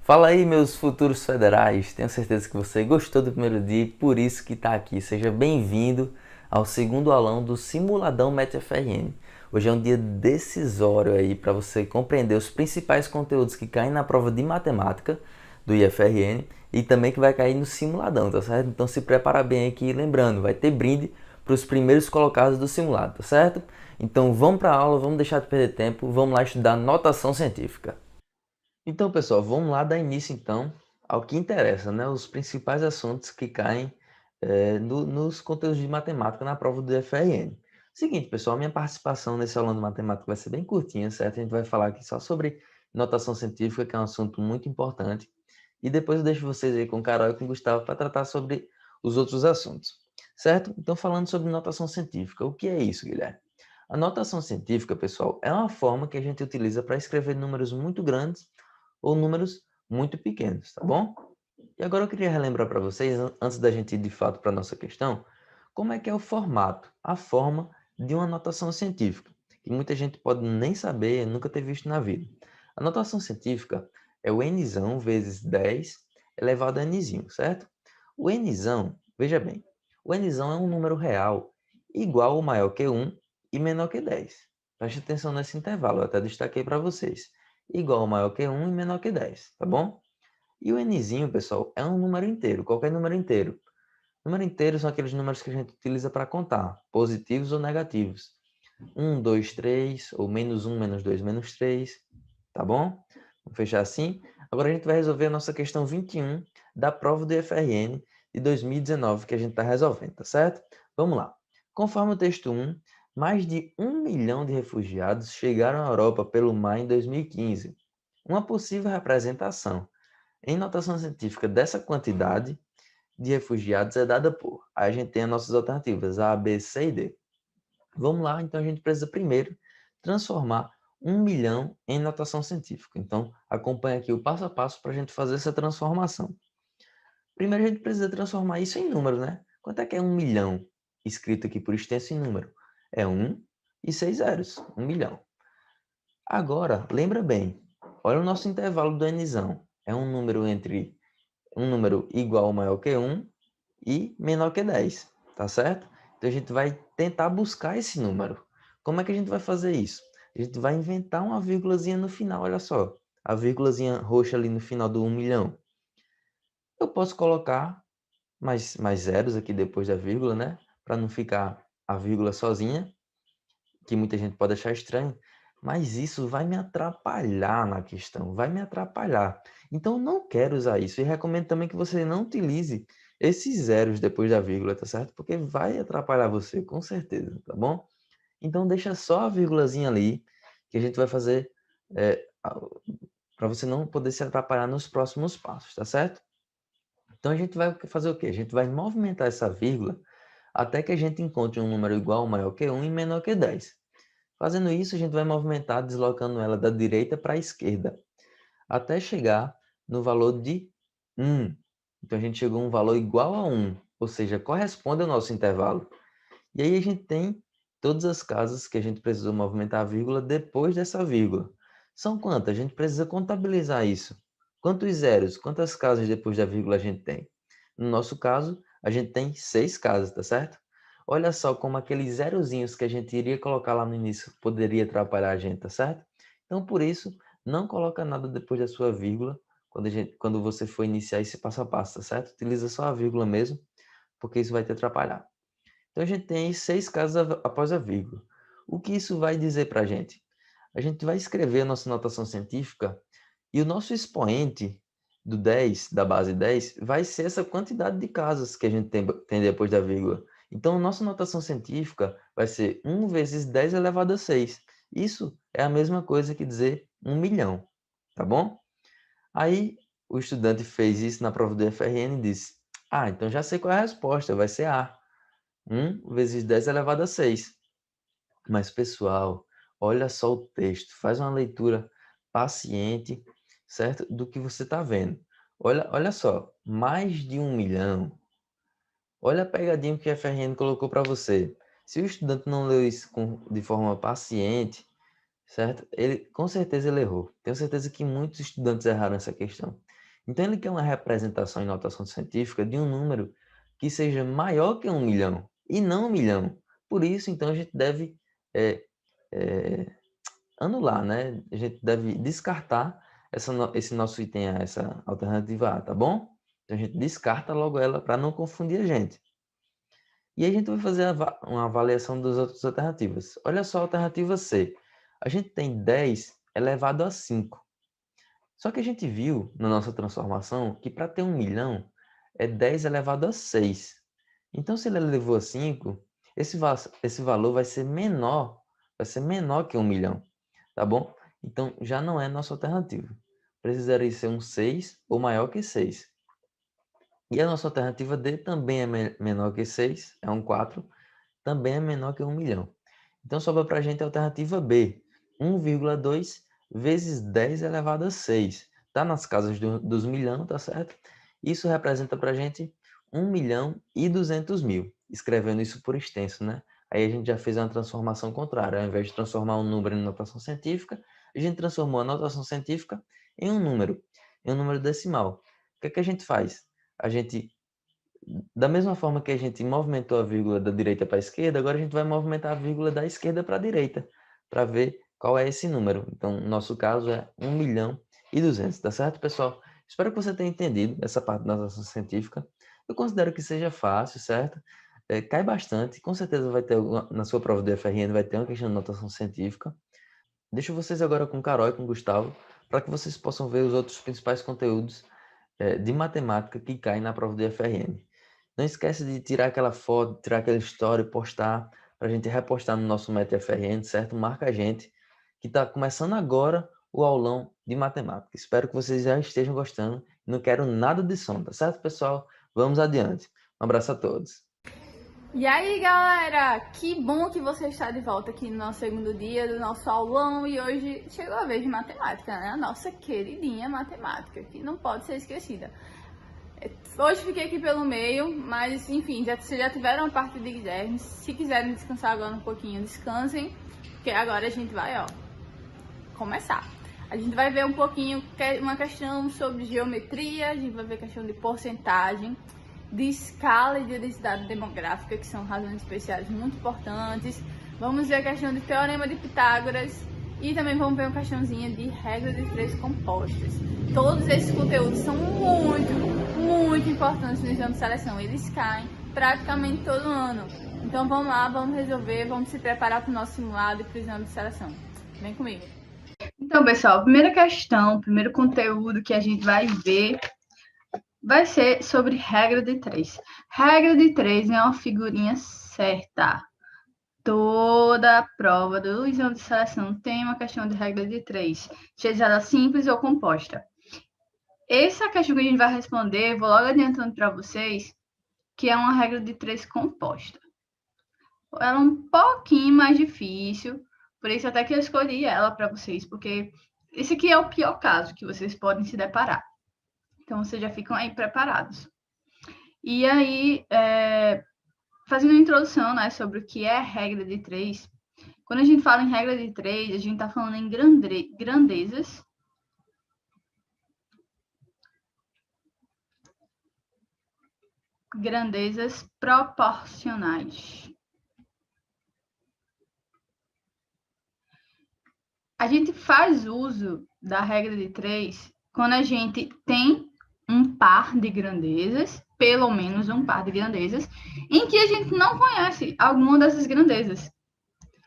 Fala aí, meus futuros federais. Tenho certeza que você gostou do primeiro dia e por isso que está aqui. Seja bem-vindo ao segundo aulão do Simuladão MetaFRN. Hoje é um dia decisório aí para você compreender os principais conteúdos que caem na prova de matemática do IFRN e também que vai cair no simuladão, tá certo? Então se prepara bem aqui, lembrando, vai ter brinde para os primeiros colocados do simulado, tá certo? Então vamos para a aula, vamos deixar de perder tempo, vamos lá estudar notação científica. Então, pessoal, vamos lá dar início então ao que interessa, né? Os principais assuntos que caem nos conteúdos de matemática na prova do FRN. Seguinte, pessoal, minha participação nesse aulão de matemática vai ser bem curtinha, certo? A gente vai falar aqui só sobre notação científica, que é um assunto muito importante, e depois eu deixo vocês aí com o Carol e com o Gustavo para tratar sobre os outros assuntos, certo? Então, falando sobre notação científica, o que é isso, Guilherme? A notação científica, pessoal, é uma forma que a gente utiliza para escrever números muito grandes ou números muito pequenos, tá bom? E agora eu queria relembrar para vocês, antes da gente ir de fato para a nossa questão, como é que é o formato, a forma de uma notação científica, que muita gente pode nem saber, nunca ter visto na vida. A notação científica é o nzão vezes 10 elevado a nzinho, certo? O nzão, veja bem, o nzão é um número real igual ou maior que 1 e menor que 10. Preste atenção nesse intervalo, eu até destaquei para vocês. Igual ou maior que 1 e menor que 10, tá bom? E o nzinho, pessoal, é um número inteiro, qualquer número inteiro. Número inteiro são aqueles números que a gente utiliza para contar, positivos ou negativos. 1, 2, 3, ou menos 1, menos 2, menos 3, tá bom? Vamos fechar assim. Agora a gente vai resolver a nossa questão 21 da prova do IFRN de 2019 que a gente está resolvendo, tá certo? Vamos lá. Conforme o texto 1, mais de 1 milhão de refugiados chegaram à Europa pelo mar em 2015. Uma possível representação em notação científica dessa quantidade de refugiados é dada por. Aí a gente tem as nossas alternativas A, B, C e D. Vamos lá, então a gente precisa primeiro transformar 1 milhão em notação científica. Então acompanha aqui o passo a passo para a gente fazer essa transformação. Primeiro a gente precisa transformar isso em número, né? Quanto é que é 1 milhão? Escrito aqui por extenso em número. É 1 e 6 zeros, 1 milhão. Agora, lembra bem, olha o nosso intervalo do nzão. É um número igual ou maior que 1 e menor que 10, tá certo? Então a gente vai tentar buscar esse número. Como é que a gente vai fazer isso? A gente vai inventar uma vírgulazinha no final, olha só. A vírgulazinha roxa ali no final do 1 milhão. Eu posso colocar mais zeros aqui depois da vírgula, né? Para não ficar a vírgula sozinha, que muita gente pode achar estranho, mas isso vai me atrapalhar na questão, vai me atrapalhar. Então eu não quero usar isso e recomendo também que você não utilize esses zeros depois da vírgula, tá certo? Porque vai atrapalhar você, com certeza, tá bom? Então deixa só a vírgulazinha ali, que a gente vai fazer para você não poder se atrapalhar nos próximos passos, tá certo? Então a gente vai fazer o quê? A gente vai movimentar essa vírgula até que a gente encontre um número igual ou maior que 1 e menor que 10. Fazendo isso, a gente vai movimentar, deslocando ela da direita para a esquerda, até chegar no valor de 1. Então, a gente chegou a um valor igual a 1, ou seja, corresponde ao nosso intervalo. E aí a gente tem todas as casas que a gente precisou movimentar a vírgula depois dessa vírgula. São quantas? A gente precisa contabilizar isso. Quantos zeros, quantas casas depois da vírgula a gente tem? No nosso caso, a gente tem 6 casas, tá certo? Olha só como aqueles zerozinhos que a gente iria colocar lá no início poderia atrapalhar a gente, tá certo? Então, por isso, não coloca nada depois da sua vírgula quando você for iniciar esse passo a passo, tá certo? Utiliza só a vírgula mesmo, porque isso vai te atrapalhar. Então a gente tem 6 casas após a vírgula. O que isso vai dizer para a gente? A gente vai escrever a nossa notação científica e o nosso expoente do 10, da base 10, vai ser essa quantidade de casas que a gente tem depois da vírgula. Então, a nossa notação científica vai ser 1 vezes 10 elevado a 6. Isso é a mesma coisa que dizer 1 milhão, tá bom? Aí, o estudante fez isso na prova do FRN e disse, então já sei qual é a resposta, vai ser A. 1 vezes 10 elevado a 6. Mas, pessoal, olha só o texto, faz uma leitura paciente, certo? Do que você está vendo. Olha só, mais de 1 milhão. Olha a pegadinha que a FRN colocou para você. Se o estudante não leu isso de forma paciente, certo? Com certeza ele errou. Tenho certeza que muitos estudantes erraram essa questão. Então, ele quer uma representação em notação científica de um número que seja maior que 1 milhão, e não 1 milhão. Por isso, então, a gente deve anular, né? A gente deve descartar esse nosso item A, essa alternativa A, tá bom? Então, a gente descarta logo ela para não confundir a gente. E aí a gente vai fazer uma avaliação das outras alternativas. Olha só a alternativa C. A gente tem 10 elevado a 5. Só que a gente viu na nossa transformação que para ter 1 milhão é 10 elevado a 6. Então, se ele elevou a 5, esse valor vai ser menor que 1 milhão, tá bom? Então, já não é nossa alternativa. Precisaria ser um 6 ou maior que 6. E a nossa alternativa D também é menor que 6, é um 4, também é menor que 1 milhão. Então, sobra para a gente a alternativa B, 1,2 vezes 10 elevado a 6. Está nas casas dos milhão, tá certo? Isso representa para a gente 1 milhão e 200 mil, escrevendo isso por extenso, né? Aí a gente já fez uma transformação contrária. Ao invés de transformar um número em notação científica, a gente transformou a notação científica em um número decimal. O que é que a gente faz? A gente Da mesma forma que a gente movimentou a vírgula da direita para a esquerda, agora a gente vai movimentar a vírgula da esquerda para a direita, para ver qual é esse número. Então, no nosso caso é 1 milhão e 200, tá certo, pessoal? Espero que você tenha entendido essa parte da notação científica. Eu considero que seja fácil, certo? Cai bastante, com certeza vai ter na sua prova do FRN vai ter uma questão de notação científica. Deixo vocês agora com o Carol e com o Gustavo, para que vocês possam ver os outros principais conteúdos de matemática que caem na prova do FRN. Não esquece de tirar aquela foto, tirar aquela história e postar, para a gente repostar no nosso Meta FRN, certo? Marca a gente, que está começando agora o aulão de matemática. Espero que vocês já estejam gostando. Não quero nada de som, tá certo, pessoal? Vamos adiante. Um abraço a todos. E aí, galera, que bom que você está de volta aqui no nosso segundo dia do nosso aulão, e hoje chegou a vez de matemática, né? A nossa queridinha matemática, que não pode ser esquecida. Hoje fiquei aqui pelo meio, mas enfim, vocês já tiveram a parte de Guilherme. Se quiserem descansar agora um pouquinho, descansem, porque agora a gente vai, começar. A gente vai ver um pouquinho uma questão sobre geometria, a gente vai ver questão de porcentagem, de escala e de densidade demográfica, que são razões especiais muito importantes. Vamos ver a questão de teorema de Pitágoras e também vamos ver uma questãozinha de regra de três compostas. Todos esses conteúdos são muito importantes no exame de seleção. Eles caem praticamente todo ano. Então vamos lá, vamos resolver, vamos se preparar para o nosso simulado e para o exame de seleção. Vem comigo. Então, pessoal, a primeira questão, o primeiro conteúdo que a gente vai ver vai ser sobre regra de 3. Regra de 3 é uma figurinha certa. Toda a prova do exame de seleção tem uma questão de regra de 3, seja ela simples ou composta. Essa questão que a gente vai responder, vou logo adiantando para vocês, que é uma regra de 3 composta. Ela é um pouquinho mais difícil, por isso até que eu escolhi ela para vocês, porque esse aqui é o pior caso que vocês podem se deparar. Então, vocês já ficam aí preparados. E aí, fazendo uma introdução, né, sobre o que é regra de 3. Quando a gente fala em regra de 3, a gente está falando em grandezas. Grandezas proporcionais. A gente faz uso da regra de 3 quando a gente tem um par de grandezas, pelo menos um par de grandezas, em que a gente não conhece alguma dessas grandezas.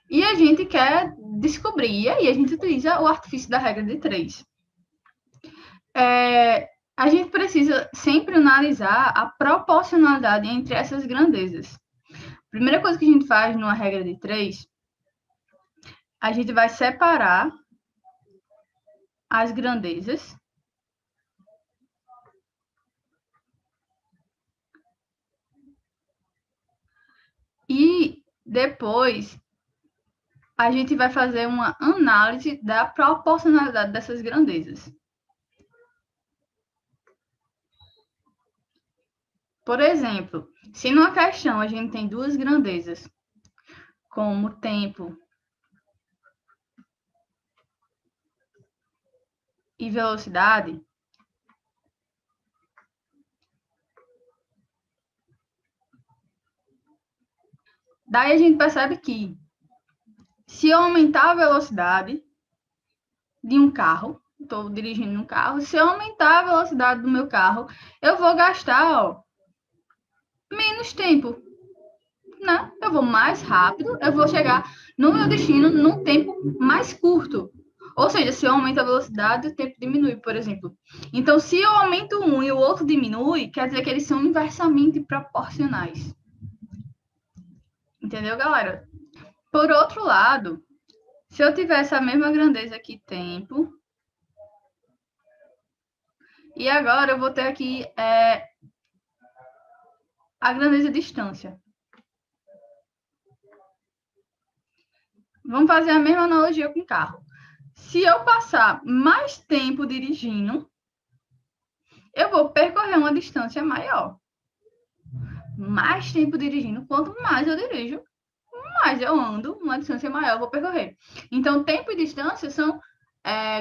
E a gente quer descobrir, e aí a gente utiliza o artifício da regra de 3. A gente precisa sempre analisar a proporcionalidade entre essas grandezas. Primeira coisa que a gente faz numa regra de 3, a gente vai separar as grandezas e depois a gente vai fazer uma análise da proporcionalidade dessas grandezas. Por exemplo, se numa questão a gente tem duas grandezas, como tempo e velocidade, Daí a gente percebe que se eu aumentar a velocidade de um carro, estou dirigindo um carro, se eu aumentar a velocidade do meu carro, eu vou gastar menos tempo, né? Eu vou mais rápido, eu vou chegar no meu destino num tempo mais curto. Ou seja, se eu aumento a velocidade, o tempo diminui, por exemplo. Então, se eu aumento um e o outro diminui, quer dizer que eles são inversamente proporcionais. Entendeu, galera? Por outro lado, se eu tivesse a mesma grandeza aqui, tempo, e agora eu vou ter aqui a grandeza distância. Vamos fazer a mesma analogia com o carro. Se eu passar mais tempo dirigindo, eu vou percorrer uma distância maior. Mais tempo dirigindo, quanto mais eu dirijo, mais eu ando, uma distância maior eu vou percorrer. Então, tempo e distância são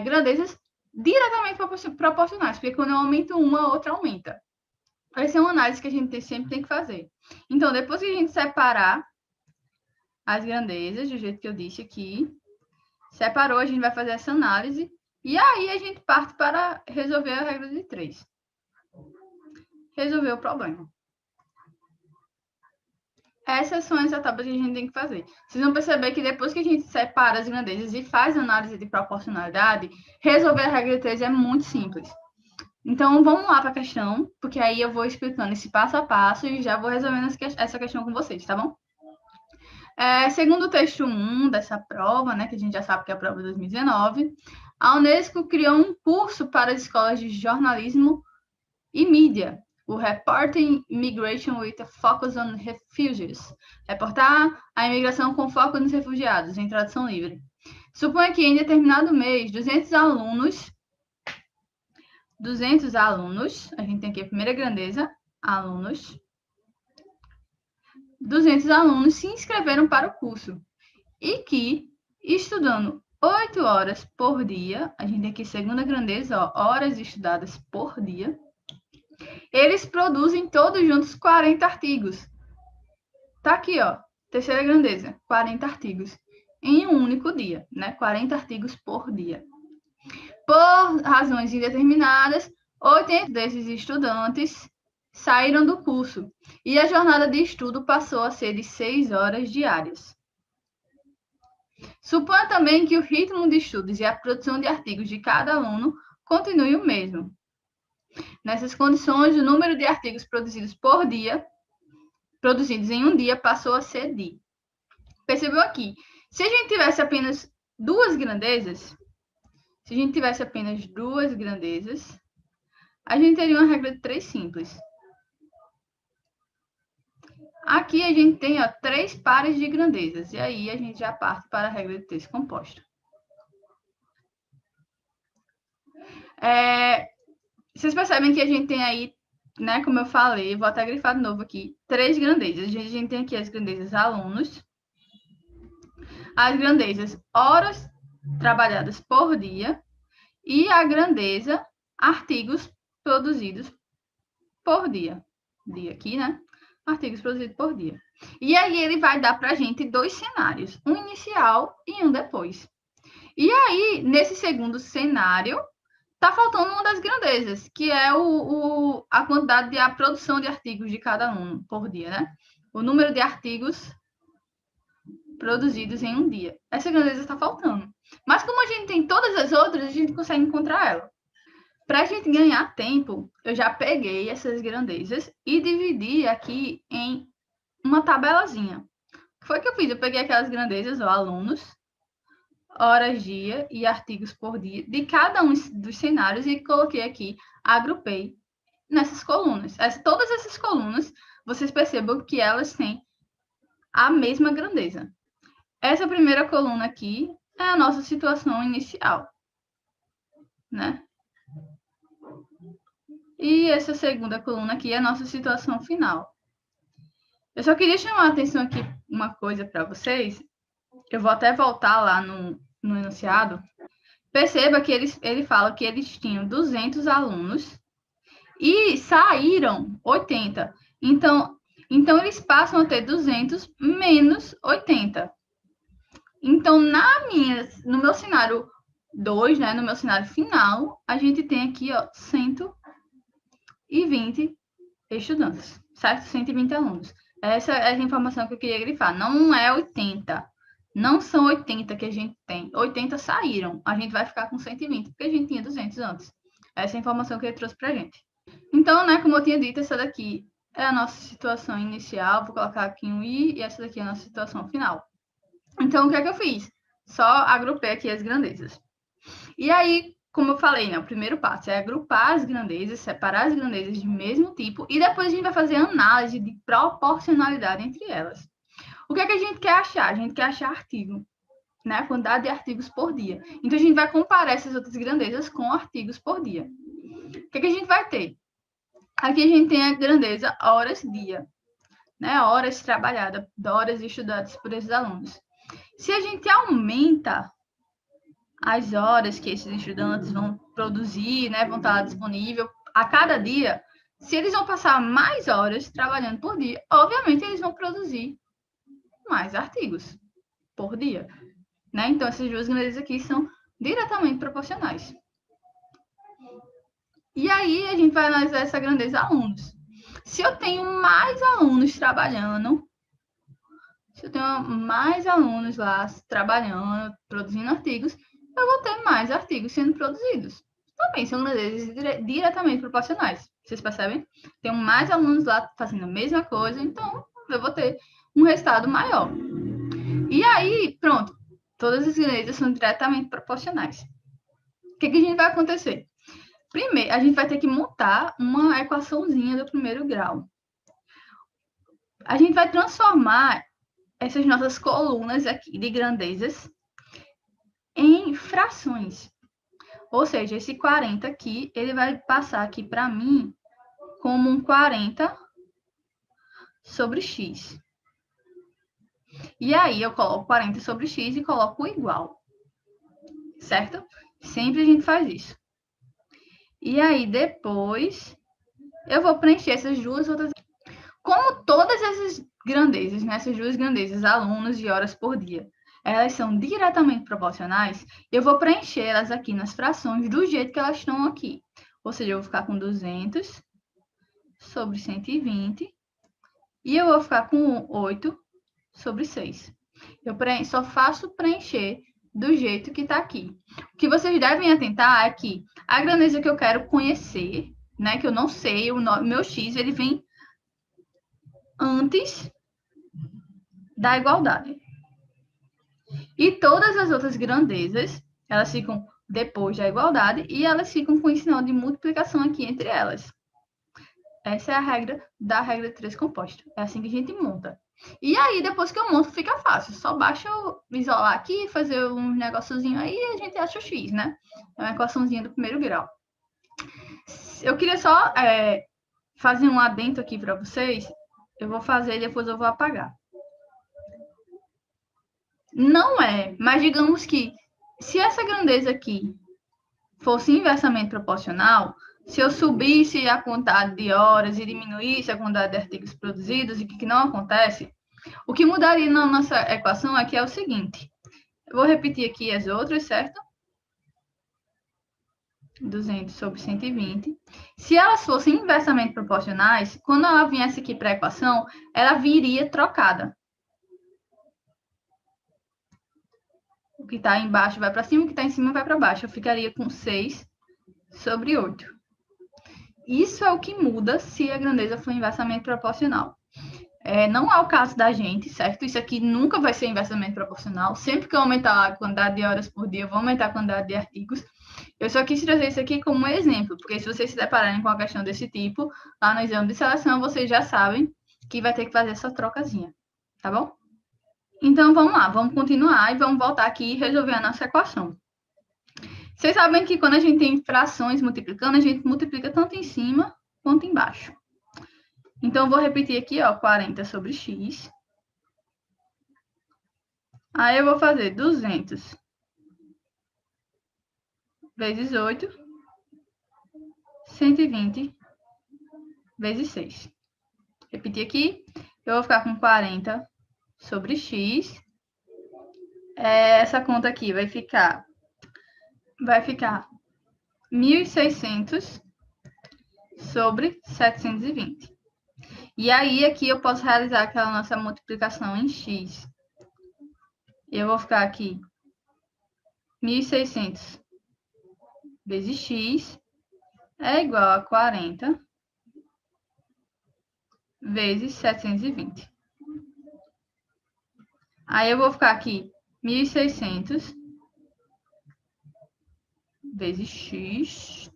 grandezas diretamente proporcionais, porque quando eu aumento uma, a outra aumenta. Essa é uma análise que a gente sempre tem que fazer. Então, depois que a gente separar as grandezas, do jeito que eu disse aqui, separou, a gente vai fazer essa análise, e aí a gente parte para resolver a regra de 3. Resolver o problema. Essas são as etapas que a gente tem que fazer. Vocês vão perceber que depois que a gente separa as grandezas e faz análise de proporcionalidade, resolver a regra de 3 é muito simples. Então, vamos lá para a questão, porque aí eu vou explicando esse passo a passo e já vou resolvendo essa questão com vocês, tá bom? Segundo o texto 1 dessa prova, né, que a gente já sabe que é a prova de 2019, a Unesco criou um curso para as escolas de jornalismo e mídia, o Reporting Migration with a Focus on Refugees. Reportar a imigração com foco nos refugiados, em tradução livre. Suponha que em determinado mês, 200 alunos, a gente tem aqui a primeira grandeza, alunos, 200 alunos se inscreveram para o curso e que, estudando 8 horas por dia, a gente tem aqui a segunda grandeza, horas estudadas por dia, eles produzem todos juntos 40 artigos. Tá aqui, terceira grandeza, 40 artigos em um único dia, né? 40 artigos por dia. Por razões indeterminadas, 80 desses estudantes saíram do curso e a jornada de estudo passou a ser de 6 horas diárias. Suponha também que o ritmo de estudos e a produção de artigos de cada aluno continue o mesmo. Nessas condições, o número de artigos produzidos por dia, produzidos em um dia, passou a ser de. Percebeu aqui? Se a gente tivesse apenas duas grandezas, a gente teria uma regra de 3 simples. Aqui a gente tem 3 pares de grandezas, e aí a gente já parte para a regra de 3 composta. Vocês percebem que a gente tem aí, né, como eu falei, vou até grifar de novo aqui, 3 grandezas. A gente tem aqui as grandezas alunos, as grandezas horas trabalhadas por dia e a grandeza artigos produzidos por dia. Dia aqui, né? Artigos produzidos por dia. E aí ele vai dar para a gente 2 cenários, um inicial e um depois. E aí, nesse segundo cenário, está faltando uma das grandezas, que é a quantidade a produção de artigos de cada aluno por dia, né? O número de artigos produzidos em um dia. Essa grandeza está faltando. Mas como a gente tem todas as outras, a gente consegue encontrar ela. Para a gente ganhar tempo, eu já peguei essas grandezas e dividi aqui em uma tabelazinha. O que foi que eu fiz? Eu peguei aquelas grandezas, alunos, horas dia e artigos por dia de cada um dos cenários e coloquei aqui, agrupei nessas colunas. Todas essas colunas, vocês percebam que elas têm a mesma grandeza. Essa primeira coluna aqui é a nossa situação inicial, né? E essa segunda coluna aqui é a nossa situação final. Eu só queria chamar a atenção aqui uma coisa para vocês. Eu vou até voltar lá no enunciado. Perceba que ele fala que eles tinham 200 alunos e saíram 80. Então, Então, eles passam a ter 200 menos 80. Então, no meu cenário 2, né, no meu cenário final, a gente tem aqui, ó, 120 estudantes, certo? 120 alunos. Essa é a informação que eu queria grifar. Não é 80. Não são 80 que a gente tem. 80 saíram. A gente vai ficar com 120, porque a gente tinha 200 antes. Essa é a informação que ele trouxe pra gente. Então, né, como eu tinha dito, essa daqui é a nossa situação inicial. Vou colocar aqui um i e essa daqui é a nossa situação final. Então, o que é que eu fiz? Só agrupei aqui as grandezas. E aí, como eu falei, né, o primeiro passo é agrupar as grandezas, separar as grandezas de mesmo tipo e depois a gente vai fazer análise de proporcionalidade entre elas. O que é que a gente quer achar? A gente quer achar artigo, né? A quantidade de artigos por dia. Então, a gente vai comparar essas outras grandezas com artigos por dia. O que é que a gente vai ter? Aqui a gente tem a grandeza horas-dia, né? Horas trabalhadas, horas estudadas por esses alunos. Se a gente aumenta as horas que esses estudantes vão produzir, né, vão estar disponível a cada dia, se eles vão passar mais horas trabalhando por dia, obviamente eles vão produzir mais artigos por dia, né? Então essas duas grandezas aqui são diretamente proporcionais. E aí a gente vai analisar essa grandeza alunos. Se eu tenho mais alunos trabalhando, se eu tenho mais alunos lá trabalhando, produzindo artigos, eu vou ter mais artigos sendo produzidos. Também são grandezas diretamente proporcionais. Vocês percebem? Tenho mais alunos lá fazendo a mesma coisa, então eu vou ter um resultado maior. E aí, pronto, todas as grandezas são diretamente proporcionais. O que a gente vai acontecer? Primeiro, a gente vai ter que montar uma equaçãozinha do primeiro grau. A gente vai transformar essas nossas colunas aqui de grandezas em frações. Ou seja, esse 40 aqui, ele vai passar aqui para mim como um 40 sobre x. E aí eu coloco 40 sobre x e coloco igual. Certo? Sempre a gente faz isso. E aí depois eu vou preencher essas duas outras. Como todas essas grandezas, né, essas duas grandezas, alunos e horas por dia, elas são diretamente proporcionais, eu vou preencher elas aqui nas frações do jeito que elas estão aqui. Ou seja, eu vou ficar com 200 sobre 120 e eu vou ficar com 8 sobre 6. Eu só faço preencher do jeito que está aqui. O que vocês devem atentar é que a grandeza que eu quero conhecer, né, que eu não sei, o meu x, ele vem antes da igualdade. E todas as outras grandezas, elas ficam depois da igualdade e elas ficam com o sinal de multiplicação aqui entre elas. Essa é a regra da regra de 3 composta. É assim que a gente monta. E aí, depois que eu monto, fica fácil. Só basta eu isolar aqui, fazer um negóciozinho aí e a gente acha o x, né? É uma equaçãozinha do primeiro grau. Eu queria só fazer um adendo aqui para vocês. Eu vou fazer e depois eu vou apagar. Não é, mas digamos que se essa grandeza aqui fosse inversamente proporcional, se eu subisse a quantidade de horas e diminuísse a quantidade de artigos produzidos, e que não acontece, o que mudaria na nossa equação aqui é o seguinte. Eu vou repetir aqui as outras, certo? 200 sobre 120. Se elas fossem inversamente proporcionais, quando ela viesse aqui para a equação, ela viria trocada. O que está embaixo vai para cima, o que está em cima vai para baixo. Eu ficaria com 6 sobre 8. Isso é o que muda se a grandeza for inversamente proporcional. Não é o caso da gente, certo? Isso aqui nunca vai ser inversamente proporcional. Sempre que eu aumentar a quantidade de horas por dia, eu vou aumentar a quantidade de artigos. Eu só quis trazer isso aqui como um exemplo, porque se vocês se depararem com uma questão desse tipo, lá no exame de seleção, vocês já sabem que vai ter que fazer essa trocazinha, tá bom? Então, vamos lá, vamos continuar e vamos voltar aqui e resolver a nossa equação. Vocês sabem que quando a gente tem frações multiplicando, a gente multiplica tanto em cima quanto embaixo. Então, eu vou repetir aqui, ó, 40 sobre x. Aí, eu vou fazer 200 vezes 8, 120 vezes 6. repetir aqui, eu vou ficar com 40 sobre x. Essa conta aqui vai ficar 1.600 sobre 720. E aí, aqui eu posso realizar aquela nossa multiplicação em x. Eu vou ficar aqui 1.600 vezes x é igual a 40 vezes 720. Aí eu vou ficar aqui 1.600 vezes x,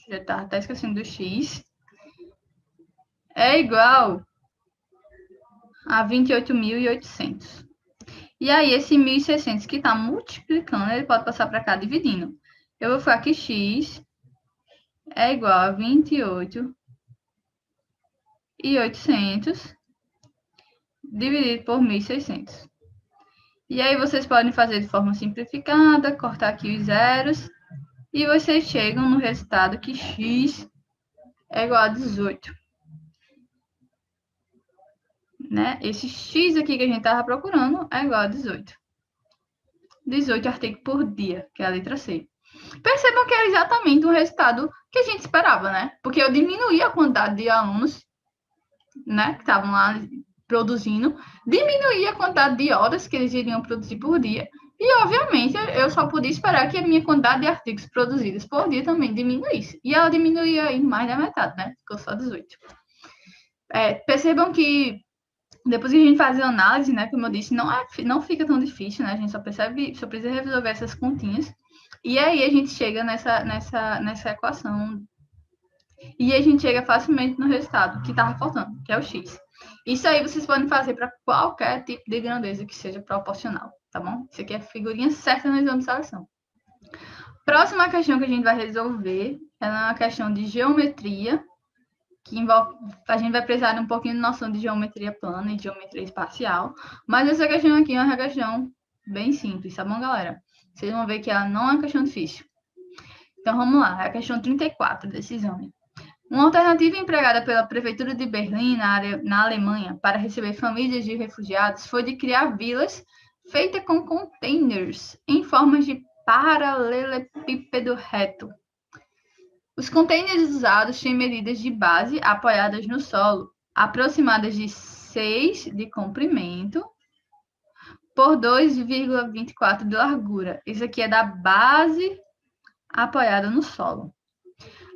já estava até esquecendo do x, é igual a 28.800. E aí, esse 1.600 que está multiplicando, ele pode passar para cá dividindo. Eu vou ficar que x é igual a 28.800 dividido por 1.600. E aí, vocês podem fazer de forma simplificada, cortar aqui os zeros, e vocês chegam no resultado que x é igual a 18. Né? Esse x aqui que a gente estava procurando é igual a 18. 18 artigos por dia, que é a letra C. Percebam que é exatamente o resultado que a gente esperava, né? Porque eu diminuí a quantidade de alunos, né, que estavam lá produzindo, diminuí a quantidade de horas que eles iriam produzir por dia, e, obviamente, eu só podia esperar que a minha quantidade de artigos produzidos por dia também diminuísse. E ela diminuía em mais da metade, né? Ficou só 18. Percebam que depois que a gente faz a análise, né, como eu disse, não fica tão difícil, né? A gente só precisa resolver essas continhas. E aí a gente chega nessa equação. E a gente chega facilmente no resultado que estava faltando, que é o x. Isso aí vocês podem fazer para qualquer tipo de grandeza que seja proporcional, tá bom? Isso aqui é a figurinha certa no exame de seleção. Próxima questão que a gente vai resolver é uma questão de geometria, que envolve, a gente vai precisar de um pouquinho de noção de geometria plana e de geometria espacial, mas essa questão aqui é uma questão bem simples, tá bom, galera? Vocês vão ver que ela não é uma questão difícil. Então, vamos lá, é a questão 34 desse exame. Uma alternativa empregada pela Prefeitura de Berlim, na Alemanha, para receber famílias de refugiados foi de criar vilas feitas com containers em formas de paralelepípedo reto. Os containers usados têm medidas de base apoiadas no solo, aproximadas de 6 de comprimento por 2,24 de largura. Isso aqui é da base apoiada no solo.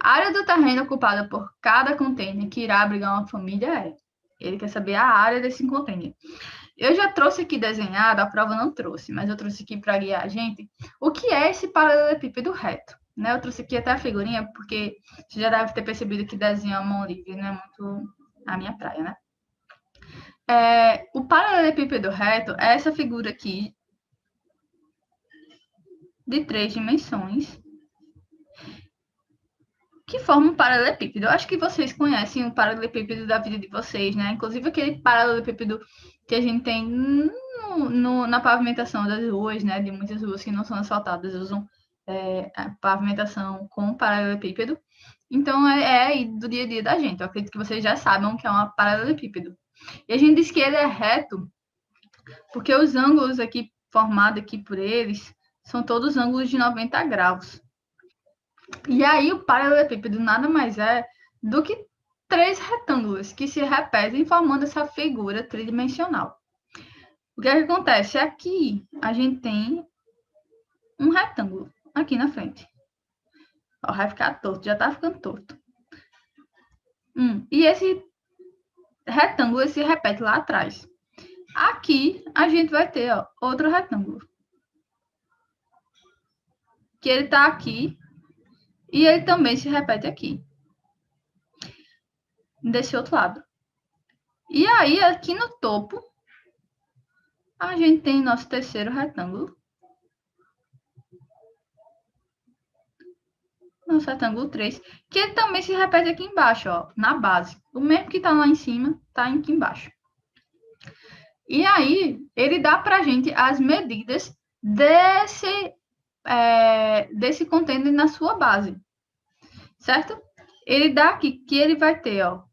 A área do terreno ocupada por cada container que irá abrigar uma família é. Ele quer saber a área desse container. Eu já trouxe aqui desenhado, a prova não trouxe, mas eu trouxe aqui para guiar a gente o que é esse paralelepípedo reto. Né? Eu trouxe aqui até a figurinha, porque você já deve ter percebido que desenho a mão livre não é muito a minha praia, né? O paralelepípedo reto é essa figura aqui de 3 dimensões que forma um paralelepípedo. Eu acho que vocês conhecem o paralelepípedo da vida de vocês, né? Inclusive aquele paralelepípedo que a gente tem na pavimentação das ruas, né? De muitas ruas que não são asfaltadas, usam a pavimentação com paralelepípedo. Então, é do dia a dia da gente. Eu acredito que vocês já saibam que é um paralelepípedo. E a gente diz que ele é reto porque os ângulos aqui formados aqui por eles são todos ângulos de 90 graus. E aí, o paralelepípedo nada mais é do que 3 retângulos que se repetem formando essa figura tridimensional. O que é que acontece? Aqui, a gente tem um retângulo aqui na frente. Ó, vai ficar torto, já tá ficando torto. E esse retângulo se repete lá atrás. Aqui, a gente vai ter outro retângulo. Que ele tá aqui e ele também se repete aqui. Desse outro lado. E aí, aqui no topo, a gente tem nosso terceiro retângulo. Nosso retângulo 3, que ele também se repete aqui embaixo, ó, na base. O mesmo que está lá em cima, está aqui embaixo. E aí, ele dá para a gente as medidas desse container na sua base. Certo? Ele dá aqui que ele vai ter, ó,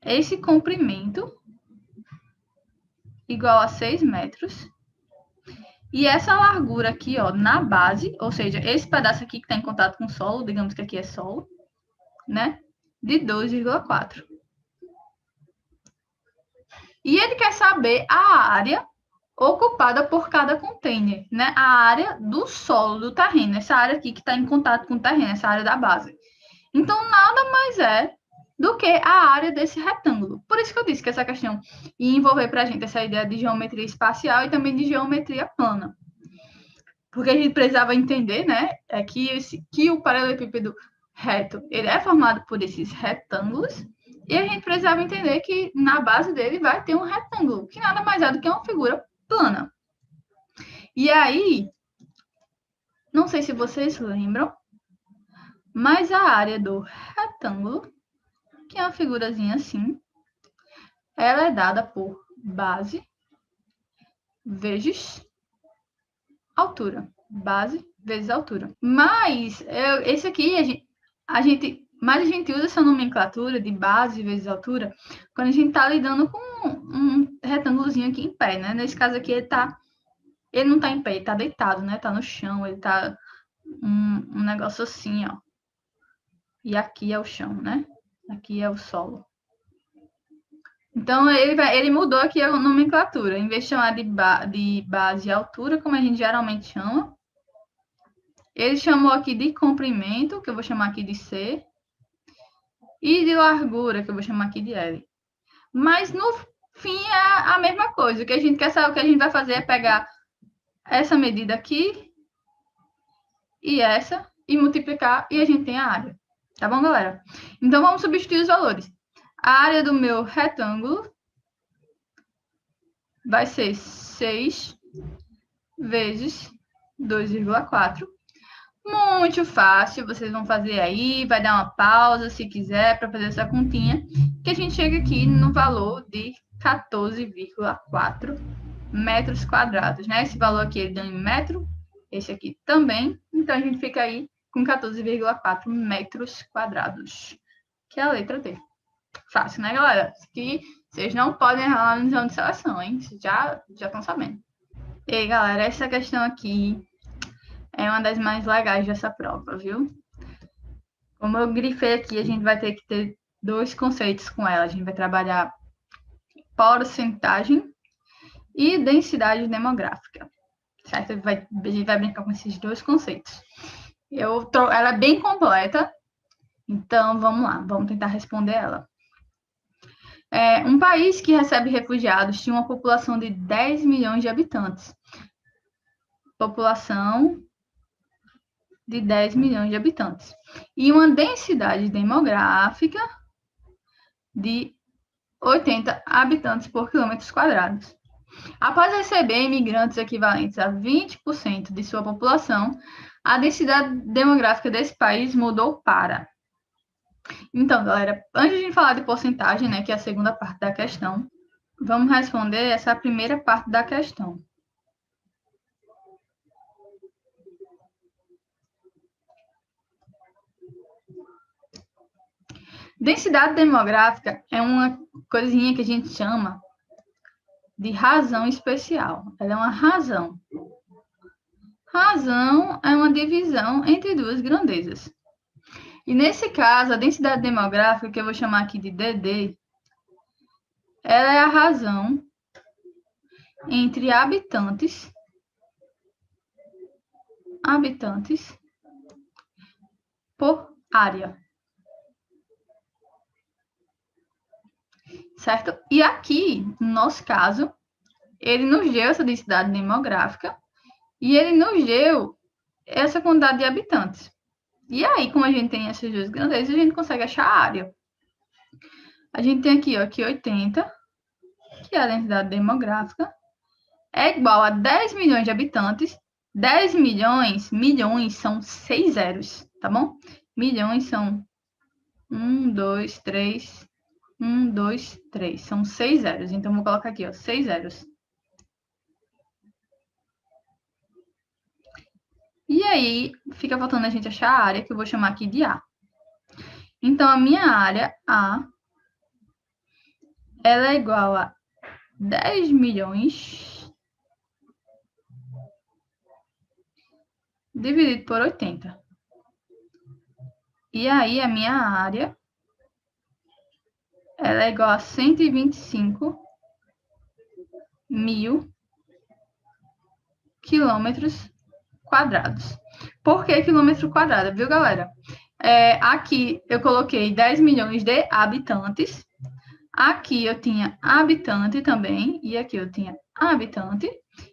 esse comprimento igual a 6 metros. E essa largura aqui, ó, na base, ou seja, esse pedaço aqui que está em contato com o solo, digamos que aqui é solo, né? De 2,4. E ele quer saber a área ocupada por cada container, né? A área do solo do terreno, essa área aqui que está em contato com o terreno, essa área da base. Então, nada mais é do que a área desse retângulo. Por isso que eu disse que essa questão ia envolver para a gente essa ideia de geometria espacial e também de geometria plana. Porque a gente precisava entender, né, que o paralelepípedo reto ele é formado por esses retângulos, e a gente precisava entender que na base dele vai ter um retângulo, que nada mais é do que uma figura plana. E aí, não sei se vocês lembram, mas a área do retângulo, que é uma figurazinha assim, ela é dada por base vezes altura. Base vezes altura. Mas esse aqui a gente usa essa nomenclatura de base vezes altura quando a gente está lidando com um retângulozinho aqui em pé, né? Nesse caso aqui ele não está em pé, ele está deitado, né? Está no chão, ele está um negócio assim, ó. E aqui é o chão, né? Aqui é o solo. Então, ele mudou aqui a nomenclatura. Em vez de chamar de base e altura, como a gente geralmente chama, ele chamou aqui de comprimento, que eu vou chamar aqui de C, e de largura, que eu vou chamar aqui de L. Mas, no fim, é a mesma coisa. O que a gente quer saber, o que a gente vai fazer é pegar essa medida aqui e essa, e multiplicar, e a gente tem a área. Tá bom, galera? Então, vamos substituir os valores. A área do meu retângulo vai ser 6 vezes 2,4. Muito fácil, vocês vão fazer aí, vai dar uma pausa se quiser para fazer essa continha, que a gente chega aqui no valor de 14,4 metros quadrados, né? Esse valor aqui ele deu em metro, esse aqui também, então a gente fica aí com 14,4 metros quadrados, que é a letra D. Fácil, né, galera? Que vocês não podem errar lá no exame de seleção, hein? Vocês já estão sabendo. E aí, galera, essa questão aqui é uma das mais legais dessa prova, viu? Como eu grifei aqui, a gente vai ter que ter dois conceitos com ela. A gente vai trabalhar porcentagem e densidade demográfica, certo? A gente vai brincar com esses dois conceitos. Ela é bem completa, então vamos lá, vamos tentar responder ela. Um país que recebe refugiados tinha uma população de 10 milhões de habitantes. População de 10 milhões de habitantes. E uma densidade demográfica de 80 habitantes por quilômetros quadrados. Após receber imigrantes equivalentes a 20% de sua população, a densidade demográfica desse país mudou para... Então, galera, antes de falar de porcentagem, né, que é a segunda parte da questão, vamos responder essa primeira parte da questão. Densidade demográfica é uma coisinha que a gente chama de razão especial. Ela é uma razão. Razão é uma divisão entre duas grandezas. E nesse caso, a densidade demográfica, que eu vou chamar aqui de DD, ela é a razão entre habitantes por área. Certo? E aqui, no nosso caso, ele nos deu essa densidade demográfica e ele nos deu essa quantidade de habitantes. E aí, como a gente tem essas duas grandezas, a gente consegue achar a área. A gente tem aqui, ó, que 80, que é a densidade demográfica, é igual a 10 milhões de habitantes. 10 milhões são 6 zeros, tá bom? Milhões são 1, 2, 3, 1, 2, 3. São 6 zeros. Então, vou colocar aqui, ó, 6 zeros. E aí, fica faltando a gente achar a área, que eu vou chamar aqui de A. Então, a minha área, A, ela é igual a 10 milhões dividido por 80. E aí a minha área ela é igual a 125 mil quilômetros quadrados. Por que quilômetro quadrado, viu, galera? Aqui eu coloquei 10 milhões de habitantes. Aqui eu tinha habitante também. E aqui eu tinha habitante.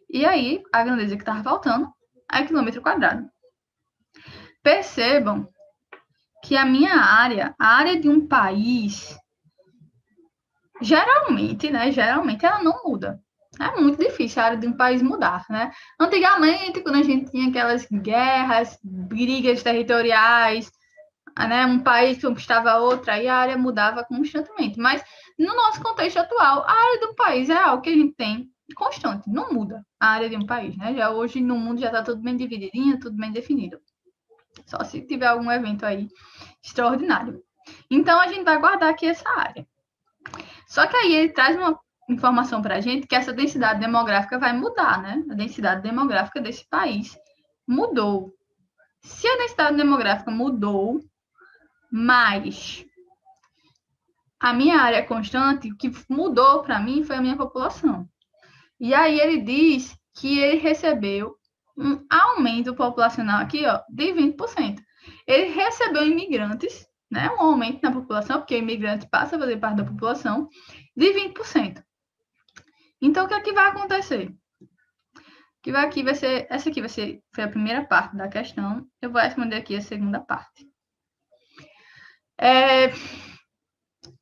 E aí, a grandeza que estava faltando é quilômetro quadrado. Percebam que a minha área, a área de um país, geralmente, né? Geralmente ela não muda. É muito difícil a área de um país mudar, né? Antigamente, quando a gente tinha aquelas guerras, brigas territoriais, né? Um país conquistava outro, aí a área mudava constantemente. Mas no nosso contexto atual, a área do país é algo que a gente tem constante, não muda a área de um país, né? Já hoje no mundo já está tudo bem divididinho, tudo bem definido. Só se tiver algum evento aí extraordinário. Então a gente vai guardar aqui essa área. Só que aí ele traz uma informação para a gente que essa densidade demográfica vai mudar, né? A densidade demográfica desse país mudou. Se a densidade demográfica mudou, mas a minha área constante, o que mudou para mim foi a minha população. E aí ele diz que ele recebeu um aumento populacional aqui, ó, de 20%. Ele recebeu imigrantes, né, um aumento na população, porque o imigrante passa a fazer parte da população, de 20%. Então, o que é que vai acontecer? Que vai aqui vai ser, essa aqui foi a primeira parte da questão. Eu vou responder aqui a segunda parte.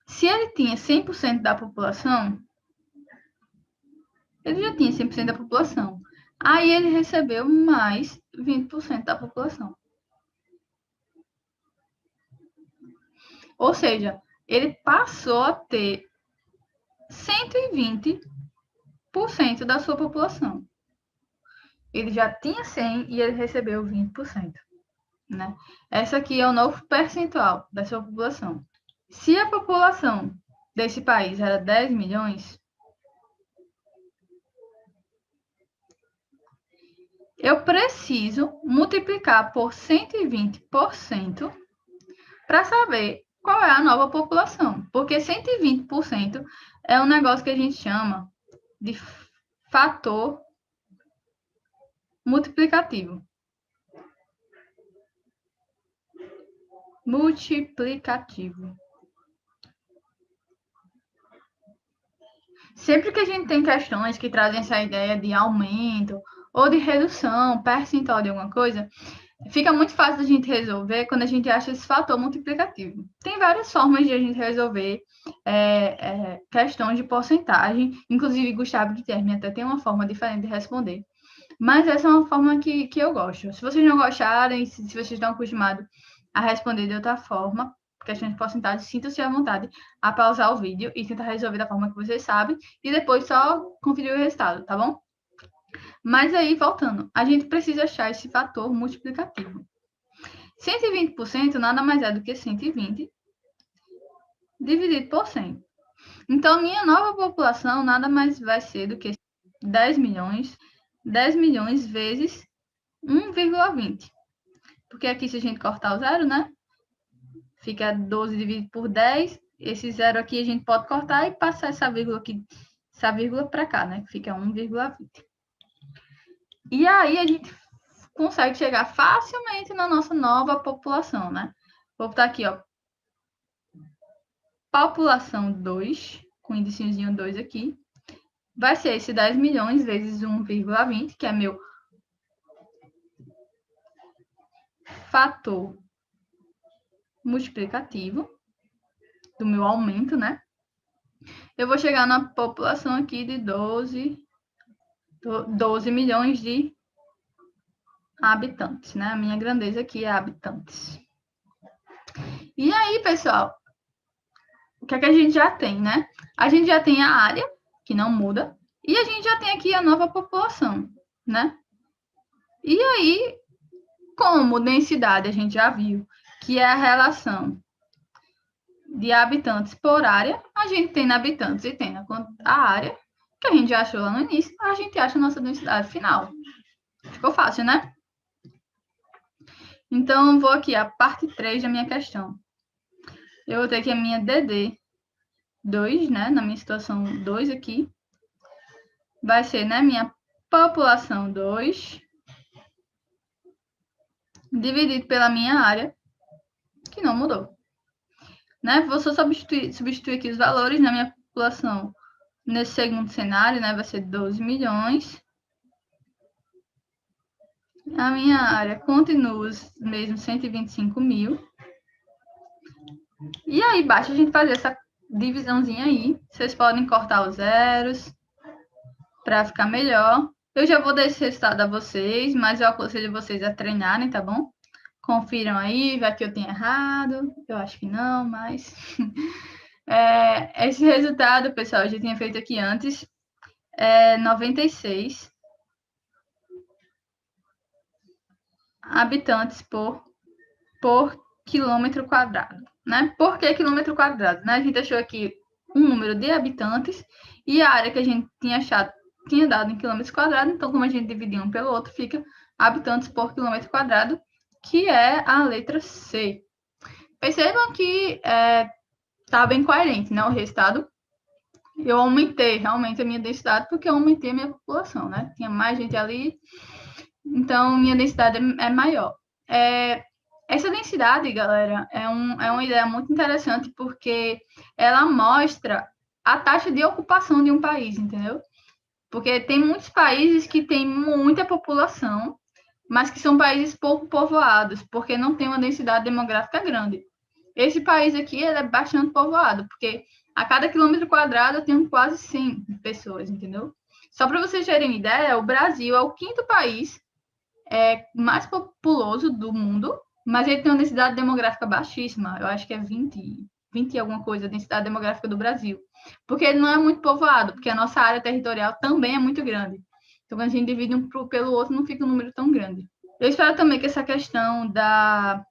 Se ele tinha 100% da população, ele já tinha 100% da população. Aí ele recebeu mais 20% da população. Ou seja, ele passou a ter 120% da sua população. Ele já tinha 100 e ele recebeu 20%. Né? Essa aqui é o novo percentual da sua população. Se a população desse país era 10 milhões, eu preciso multiplicar por 120% para saber qual é a nova população. Porque 120% é um negócio que a gente chama de fator multiplicativo. Sempre que a gente tem questões que trazem essa ideia de aumento ou de redução percentual de alguma coisa, fica muito fácil a gente resolver quando a gente acha esse fator multiplicativo. Tem várias formas de a gente resolver questões de porcentagem, inclusive Gustavo Guilherme até tem uma forma diferente de responder. Mas essa é uma forma que eu gosto. Se vocês não gostarem, se vocês estão acostumados a responder de outra forma, questões de porcentagem, sintam-se à vontade a pausar o vídeo e tentar resolver da forma que vocês sabem e depois só conferir o resultado, tá bom? Mas aí, voltando, a gente precisa achar esse fator multiplicativo. 120% nada mais é do que 120 dividido por 100. Então, minha nova população nada mais vai ser do que 10 milhões vezes 1,20. Porque aqui, se a gente cortar o zero, né? Fica 12 dividido por 10. Esse zero aqui a gente pode cortar e passar essa vírgula aqui, essa vírgula para cá, né? Fica 1,20. E aí a gente consegue chegar facilmente na nossa nova população, né? Vou botar aqui, ó. População 2, com índicezinho 2 aqui. Vai ser esse 10 milhões vezes 1,20, que é meu fator multiplicativo do meu aumento, né? Eu vou chegar na população aqui de 12 milhões de habitantes, né? A minha grandeza aqui é habitantes. E aí, pessoal, o que é que a gente já tem, né? A gente já tem a área, que não muda, e a gente já tem aqui a nova população, né? E aí, como densidade, a gente já viu que é a relação de habitantes por área, a gente tem habitantes e tem a área, que a gente já achou lá no início, a gente acha a nossa densidade final. Ficou fácil, né? Então, vou aqui a parte 3 da minha questão. Eu vou ter aqui a minha DD 2, né? Na minha situação 2 aqui. Vai ser, né? Minha população 2, dividido pela minha área, que não mudou. Né? Vou só substituir aqui os valores na minha população. Nesse segundo cenário, né? Vai ser 12 milhões. A minha área continua mesmo 125 mil. E aí, basta a gente fazer essa divisãozinha aí. Vocês podem cortar os zeros para ficar melhor. Eu já vou dar esse resultado a vocês, mas eu aconselho vocês a treinarem, tá bom? Confiram aí, vai que eu tenho errado. Eu acho que não, mas... esse resultado, pessoal, eu já tinha feito aqui antes. É 96 habitantes por quilômetro quadrado, né? Por que quilômetro quadrado? Né? A gente achou aqui um número de habitantes e a área que a gente tinha dado em quilômetros quadrados, então como a gente dividiu um pelo outro, fica habitantes por quilômetro quadrado, que é a letra C. Percebam que tá bem coerente, né? O resultado. Eu aumentei realmente a minha densidade porque eu aumentei a minha população, né? Tinha mais gente ali, então minha densidade é maior. Essa densidade, galera, é uma ideia muito interessante porque ela mostra a taxa de ocupação de um país, entendeu? Porque tem muitos países que têm muita população, mas que são países pouco povoados, porque não tem uma densidade demográfica grande. Esse país aqui é bastante povoado, porque a cada quilômetro quadrado tem quase 100 pessoas, entendeu? Só para vocês terem uma ideia, o Brasil é o quinto país mais populoso do mundo, mas ele tem uma densidade demográfica baixíssima. Eu acho que é 20 e alguma coisa a densidade demográfica do Brasil. Porque ele não é muito povoado, porque a nossa área territorial também é muito grande. Então, quando a gente divide um pelo outro, não fica um número tão grande. Eu espero também que essa questão da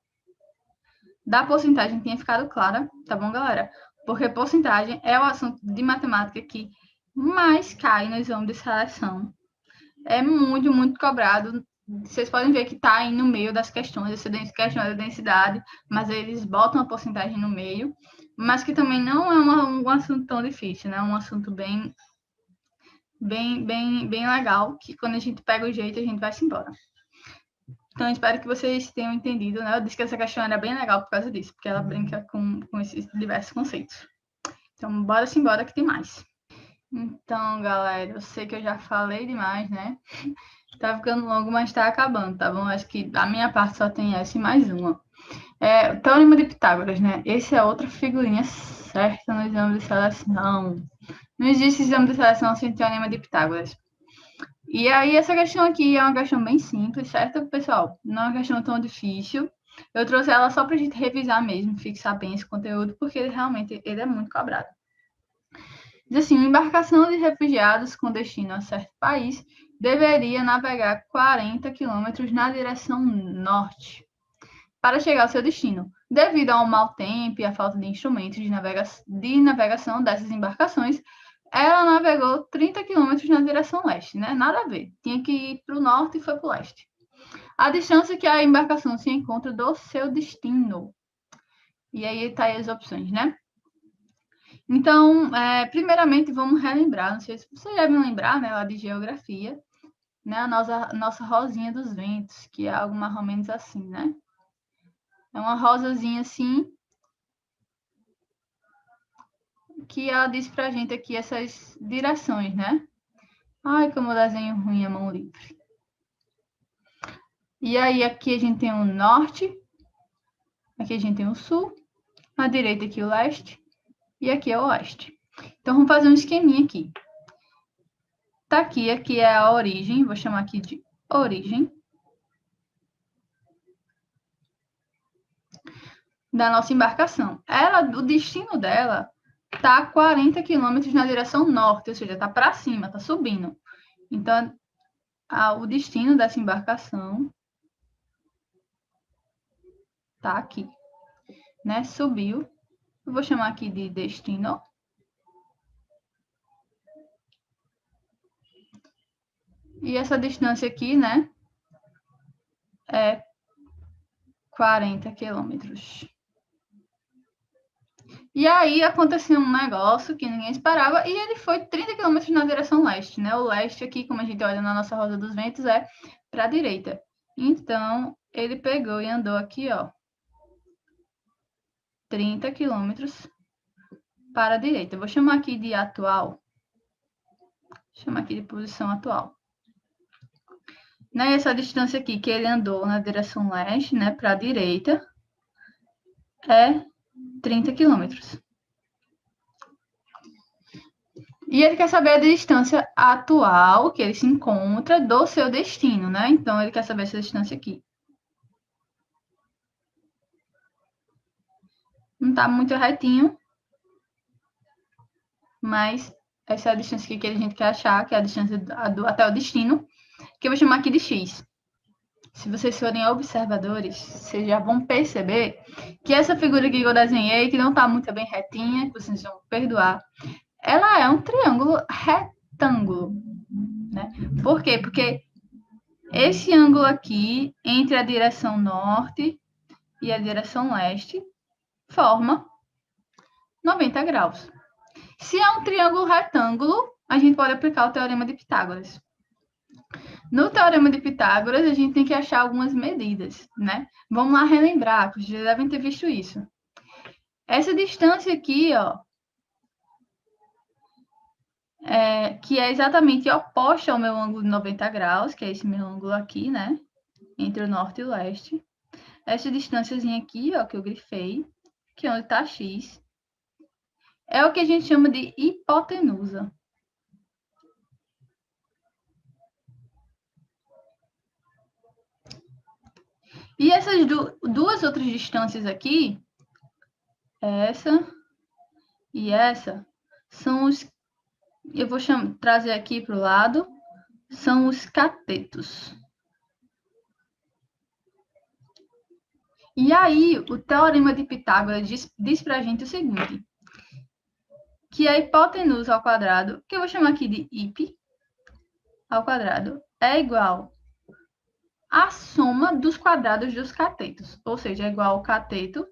porcentagem tenha ficado clara, tá bom, galera? Porque porcentagem é o assunto de matemática que mais cai no exame de seleção. É muito, muito cobrado. Vocês podem ver que está aí no meio das questões, essa questão da densidade, mas eles botam a porcentagem no meio, mas que também não é um assunto tão difícil, né? É um assunto bem legal, que quando a gente pega o jeito, a gente vai se embora. Então, espero que vocês tenham entendido, né? Eu disse que essa questão era bem legal por causa disso, porque ela brinca com esses diversos conceitos. Então, bora se embora que tem mais. Então, galera, eu sei que eu já falei demais, né? Tá ficando longo, mas tá acabando, tá bom? Acho que da minha parte só tem essa e mais uma. O Teorema de Pitágoras, né? Esse é outra figurinha certa no exame de seleção. Não existe exame de seleção sem Teorema de Pitágoras. E aí, essa questão aqui é uma questão bem simples, certo, pessoal? Não é uma questão tão difícil. Eu trouxe ela só pra gente revisar mesmo, fixar bem esse conteúdo, porque realmente ele é muito cobrado. Diz assim, uma embarcação de refugiados com destino a certo país deveria navegar 40 quilômetros na direção norte para chegar ao seu destino. Devido ao mau tempo e à falta de instrumentos de navegação dessas embarcações, ela navegou 30 quilômetros na direção leste, né? Nada a ver. Tinha que ir para o norte e foi para o leste. A distância que a embarcação se encontra do seu destino. E aí tá aí as opções, né? Então, primeiramente, vamos relembrar, não sei se vocês devem lembrar, né, lá de geografia, né, a nossa rosinha dos ventos, que é algo mais ou menos assim, né? É uma rosazinha assim, que ela diz pra gente aqui essas direções, né? Ai, como eu desenho ruim a mão livre. E aí, aqui a gente tem o norte, aqui a gente tem o sul, à direita aqui o leste, e aqui é o oeste. Então, vamos fazer um esqueminha aqui. Tá aqui é a origem, vou chamar aqui de origem da nossa embarcação. O destino dela tá a 40 quilômetros na direção norte, ou seja, tá para cima, tá subindo. Então, o destino dessa embarcação tá aqui, né? Subiu Eu vou chamar aqui de destino. E essa distância aqui, né, é 40 quilômetros. E aí aconteceu um negócio que ninguém esperava e ele foi 30 quilômetros na direção leste, né? O leste aqui, como a gente olha na nossa roda dos ventos, é para a direita. Então, ele pegou e andou aqui, ó, 30 quilômetros para a direita. Eu vou chamar aqui de atual. Vou chamar aqui de posição atual. Nessa distância aqui que ele andou na direção leste, né, para a direita, é 30 quilômetros. E ele quer saber a distância atual que ele se encontra do seu destino, né? Então, ele quer saber essa distância aqui. Não está muito retinho, mas essa é a distância aqui que a gente quer achar, que é a distância até o destino, que eu vou chamar aqui de x. Se vocês forem observadores, vocês já vão perceber que essa figura aqui que eu desenhei, que não está muito bem retinha, que vocês vão perdoar, ela é um triângulo retângulo, né? Por quê? Porque esse ângulo aqui, entre a direção norte e a direção leste, forma 90 graus. Se é um triângulo retângulo, a gente pode aplicar o teorema de Pitágoras. No teorema de Pitágoras, a gente tem que achar algumas medidas, né? Vamos lá relembrar, vocês já devem ter visto isso. Essa distância aqui, ó, que é exatamente oposta ao meu ângulo de 90 graus, que é esse meu ângulo aqui, né? Entre o norte e o leste. Essa distânciazinha aqui, ó, que eu grifei, que é onde está x, é o que a gente chama de hipotenusa. E essas duas outras distâncias aqui, essa e essa, são os, eu vou trazer aqui para o lado, são os catetos. E aí, o teorema de Pitágoras diz para a gente o seguinte, que a hipotenusa ao quadrado, que eu vou chamar aqui de hip, ao quadrado, é igual à soma dos quadrados dos catetos, ou seja, é igual ao cateto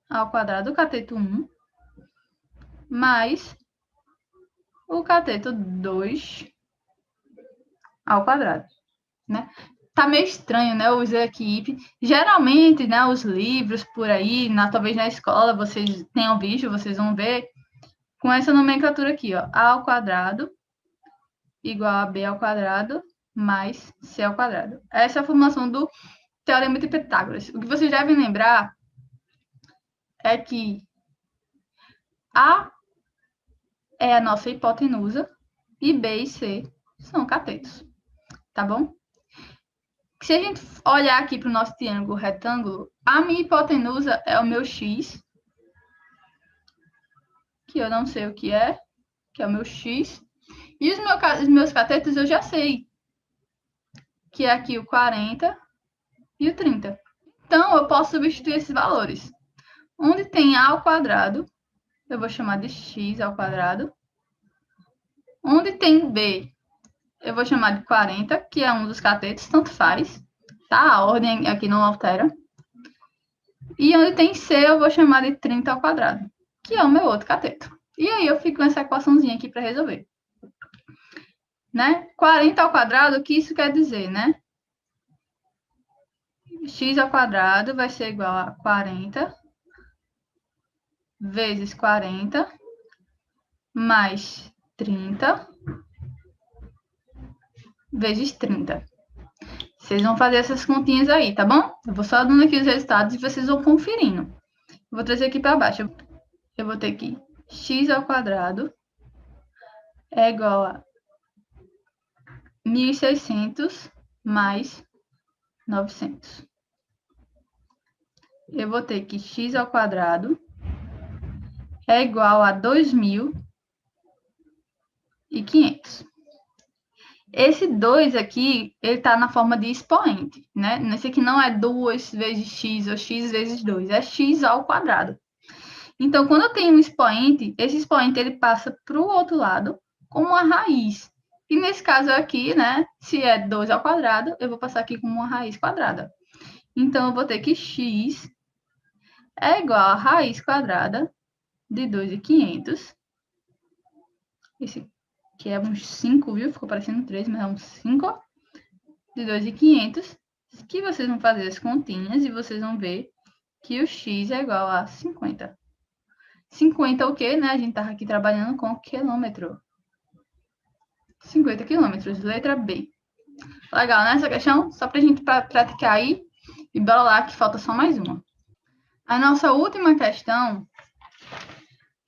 ao quadrado, o cateto 1, mais o cateto 2 ao quadrado, né? Tá meio estranho, né? Eu usei aqui hip. Geralmente, né, os livros por aí, talvez na escola, vocês tenham visto, vocês vão ver com essa nomenclatura aqui, ó. A ao quadrado igual a B ao quadrado mais C ao quadrado. Essa é a formulação do teorema de Pitágoras. O que vocês devem lembrar é que A é a nossa hipotenusa e B e C são catetos, tá bom? Se a gente olhar aqui para o nosso triângulo retângulo, a minha hipotenusa é o meu x, que eu não sei o que é o meu x, e os meus catetos eu já sei, que é aqui o 40 e o 30. Então, eu posso substituir esses valores. Onde tem a ao quadrado, eu vou chamar de x ao quadrado. Onde tem b, eu vou chamar de 40, que é um dos catetos, tanto faz. Tá? A ordem aqui não altera. E onde tem c, eu vou chamar de 30 ao quadrado, que é o meu outro cateto. E aí eu fico com essa equaçãozinha aqui para resolver. Né? 40 ao quadrado, o que isso quer dizer, né? X ao quadrado vai ser igual a 40 vezes 40 mais 30 vezes 30. Vocês vão fazer essas continhas aí, tá bom? Eu vou só dando aqui os resultados e vocês vão conferindo. Eu vou trazer aqui para baixo. Eu vou ter aqui x ao quadrado é igual a 1.600 mais 900. Eu vou ter que x ao quadrado é igual a 2.500. Esse 2 aqui, ele está na forma de expoente, né? Esse aqui não é 2 vezes x ou x vezes 2, é x ao quadrado. Então, quando eu tenho um expoente, esse expoente ele passa para o outro lado como uma raiz. E nesse caso aqui, né, se é 2 ao quadrado, eu vou passar aqui como uma raiz quadrada. Então, eu vou ter que x é igual a raiz quadrada de 2.500. Esse aqui é uns 5, viu? Ficou parecendo 3, mas é uns 5. De 2.500, que vocês vão fazer as continhas e vocês vão ver que o x é igual a 50. 50 é o quê, né? A gente estava aqui trabalhando com quilômetro. 50 quilômetros, letra B. Legal, né, essa questão? Só para a gente praticar aí. E bora lá, que falta só mais uma. A nossa última questão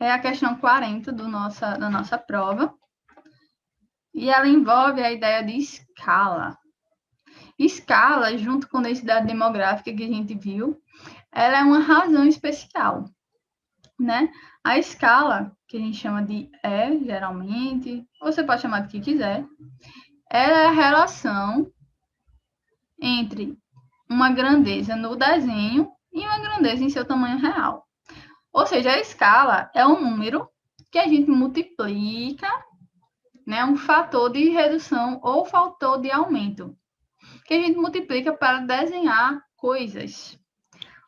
é a questão 40 da nossa prova. E ela envolve a ideia de escala. Escala, junto com a densidade demográfica que a gente viu, ela é uma razão especial, né? A escala, que a gente chama de E, geralmente, você pode chamar do que quiser, ela é a relação entre uma grandeza no desenho e uma grandeza em seu tamanho real. Ou seja, a escala é um número que a gente multiplica, né, um fator de redução ou fator de aumento, que a gente multiplica para desenhar coisas.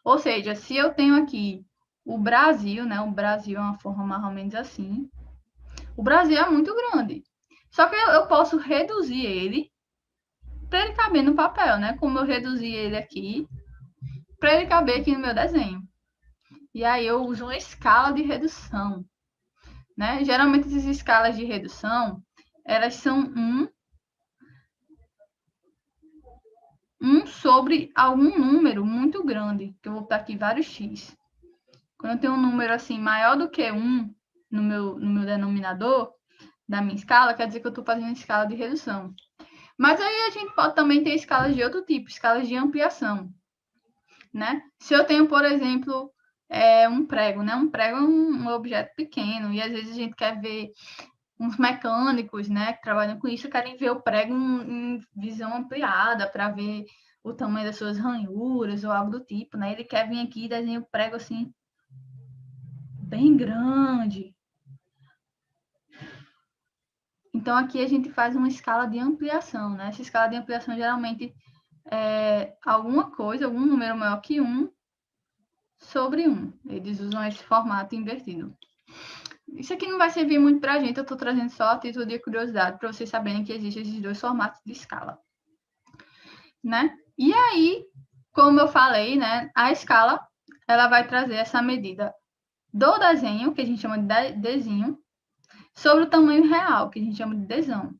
Ou seja, se eu tenho aqui o Brasil, né? O Brasil é uma forma mais ou menos assim. O Brasil é muito grande. Só que eu posso reduzir ele para ele caber no papel, né? Como eu reduzi ele aqui, para ele caber aqui no meu desenho. E aí eu uso uma escala de redução, né? Geralmente essas escalas de redução, elas são um sobre algum número muito grande, que eu vou botar aqui vários x. Quando eu tenho um número assim maior do que 1 no meu denominador da minha escala, quer dizer que eu estou fazendo escala de redução. Mas aí a gente pode também ter escalas de outro tipo, escalas de ampliação, né? Se eu tenho, por exemplo, um prego, né? Um prego é um objeto pequeno e às vezes a gente quer ver uns mecânicos, né, que trabalham com isso, querem ver o prego em visão ampliada para ver o tamanho das suas ranhuras ou algo do tipo, né? Ele quer vir aqui e desenhar o prego assim bem grande. Então, aqui a gente faz uma escala de ampliação, né? Essa escala de ampliação, geralmente, é alguma coisa, algum número maior que 1 sobre 1. Eles usam esse formato invertido. Isso aqui não vai servir muito para a gente, eu estou trazendo só a título de curiosidade, para vocês saberem que existem esses dois formatos de escala, né? E aí, como eu falei, né, a escala, ela vai trazer essa medida do desenho, que a gente chama de desenho, sobre o tamanho real, que a gente chama de desão.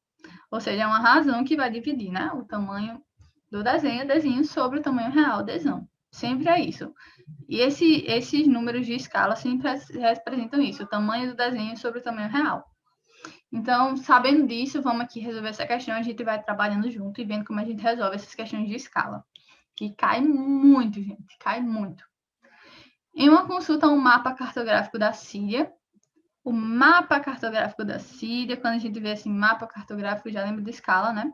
Ou seja, é uma razão que vai dividir, né, o tamanho do desenho sobre o tamanho real, desão. Sempre é isso. E esses números de escala sempre representam isso, o tamanho do desenho sobre o tamanho real. Então, sabendo disso, vamos aqui resolver essa questão, a gente vai trabalhando junto e vendo como a gente resolve essas questões de escala. Que cai muito, gente, cai muito. Em uma consulta a um mapa cartográfico da Síria, o mapa cartográfico da Síria, quando a gente vê assim, mapa cartográfico, já lembra de escala, né?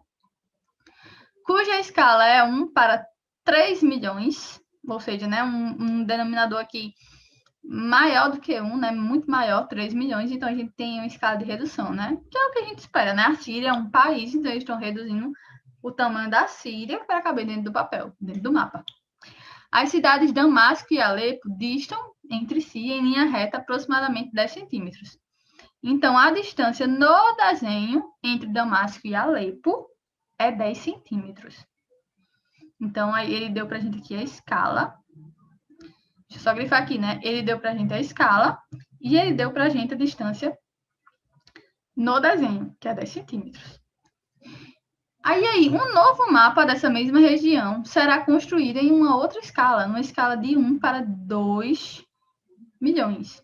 Cuja escala é 1 para 3 milhões, ou seja, né, um denominador aqui maior do que 1, né, muito maior, 3 milhões, então a gente tem uma escala de redução, né? Que é o que a gente espera, né? A Síria é um país, então eles estão reduzindo o tamanho da Síria para caber dentro do papel, dentro do mapa. As cidades Damasco e Alepo distam entre si em linha reta aproximadamente 10 centímetros. Então, a distância no desenho entre Damasco e Alepo é 10 centímetros. Então, aí ele deu para a gente aqui a escala. Deixa eu só grifar aqui, né? Ele deu para a gente a escala e ele deu para a gente a distância no desenho, que é 10 centímetros. Aí, um novo mapa dessa mesma região será construído em uma outra escala, numa escala de 1 para 2 milhões.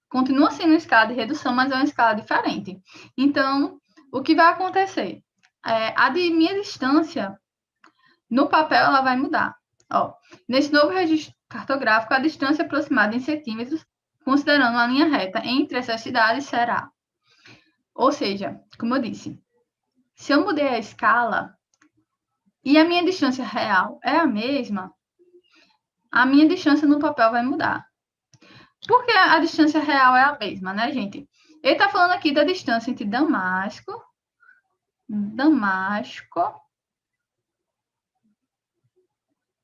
Continua sendo uma escala de redução, mas é uma escala diferente. Então, o que vai acontecer? A de minha distância, no papel, ela vai mudar. Ó, nesse novo registro cartográfico, a distância aproximada em centímetros, considerando a linha reta entre essas cidades, será. Ou seja, como eu disse, Se eu mudei a escala e a minha distância real é a mesma, a minha distância no papel vai mudar. Porque a distância real é a mesma, né, gente? Ele está falando aqui da distância entre Damasco,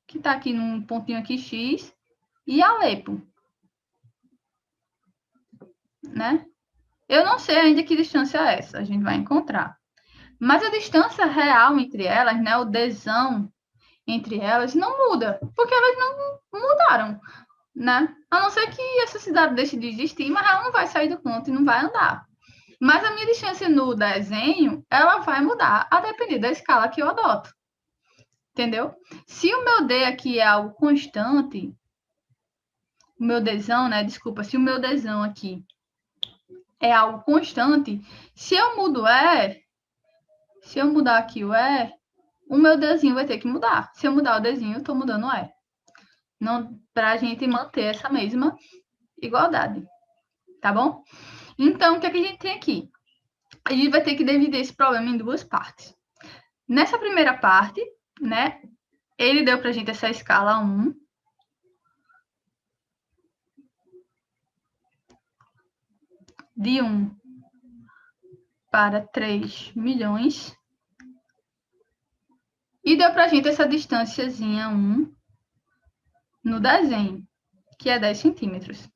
que está aqui num pontinho aqui X, e Alepo, né? Eu não sei ainda que distância é essa, a gente vai encontrar. Mas a distância real entre elas, né, o desão entre elas, não muda, porque elas não mudaram, né? A não ser que essa cidade deixe de existir, mas ela não vai sair do canto e não vai andar. Mas a minha distância no desenho, ela vai mudar, a depender da escala que eu adoto. Entendeu? Se o meu D aqui é algo constante, o meu Dzão, né? Desculpa, se o meu Dzão aqui é algo constante, se eu mudo E, se eu mudar aqui o E, o meu Dzinho vai ter que mudar. Se eu mudar o Dzinho, eu estou mudando o E. Para a gente manter essa mesma igualdade. Tá bom? Então, o que, é que a gente tem aqui? A gente vai ter que dividir esse problema em duas partes. Nessa primeira parte, né? Ele deu para a gente essa escala 1. De 1 para 3 milhões. E deu para a gente essa distânciazinha 1 no desenho, que é 10 centímetros.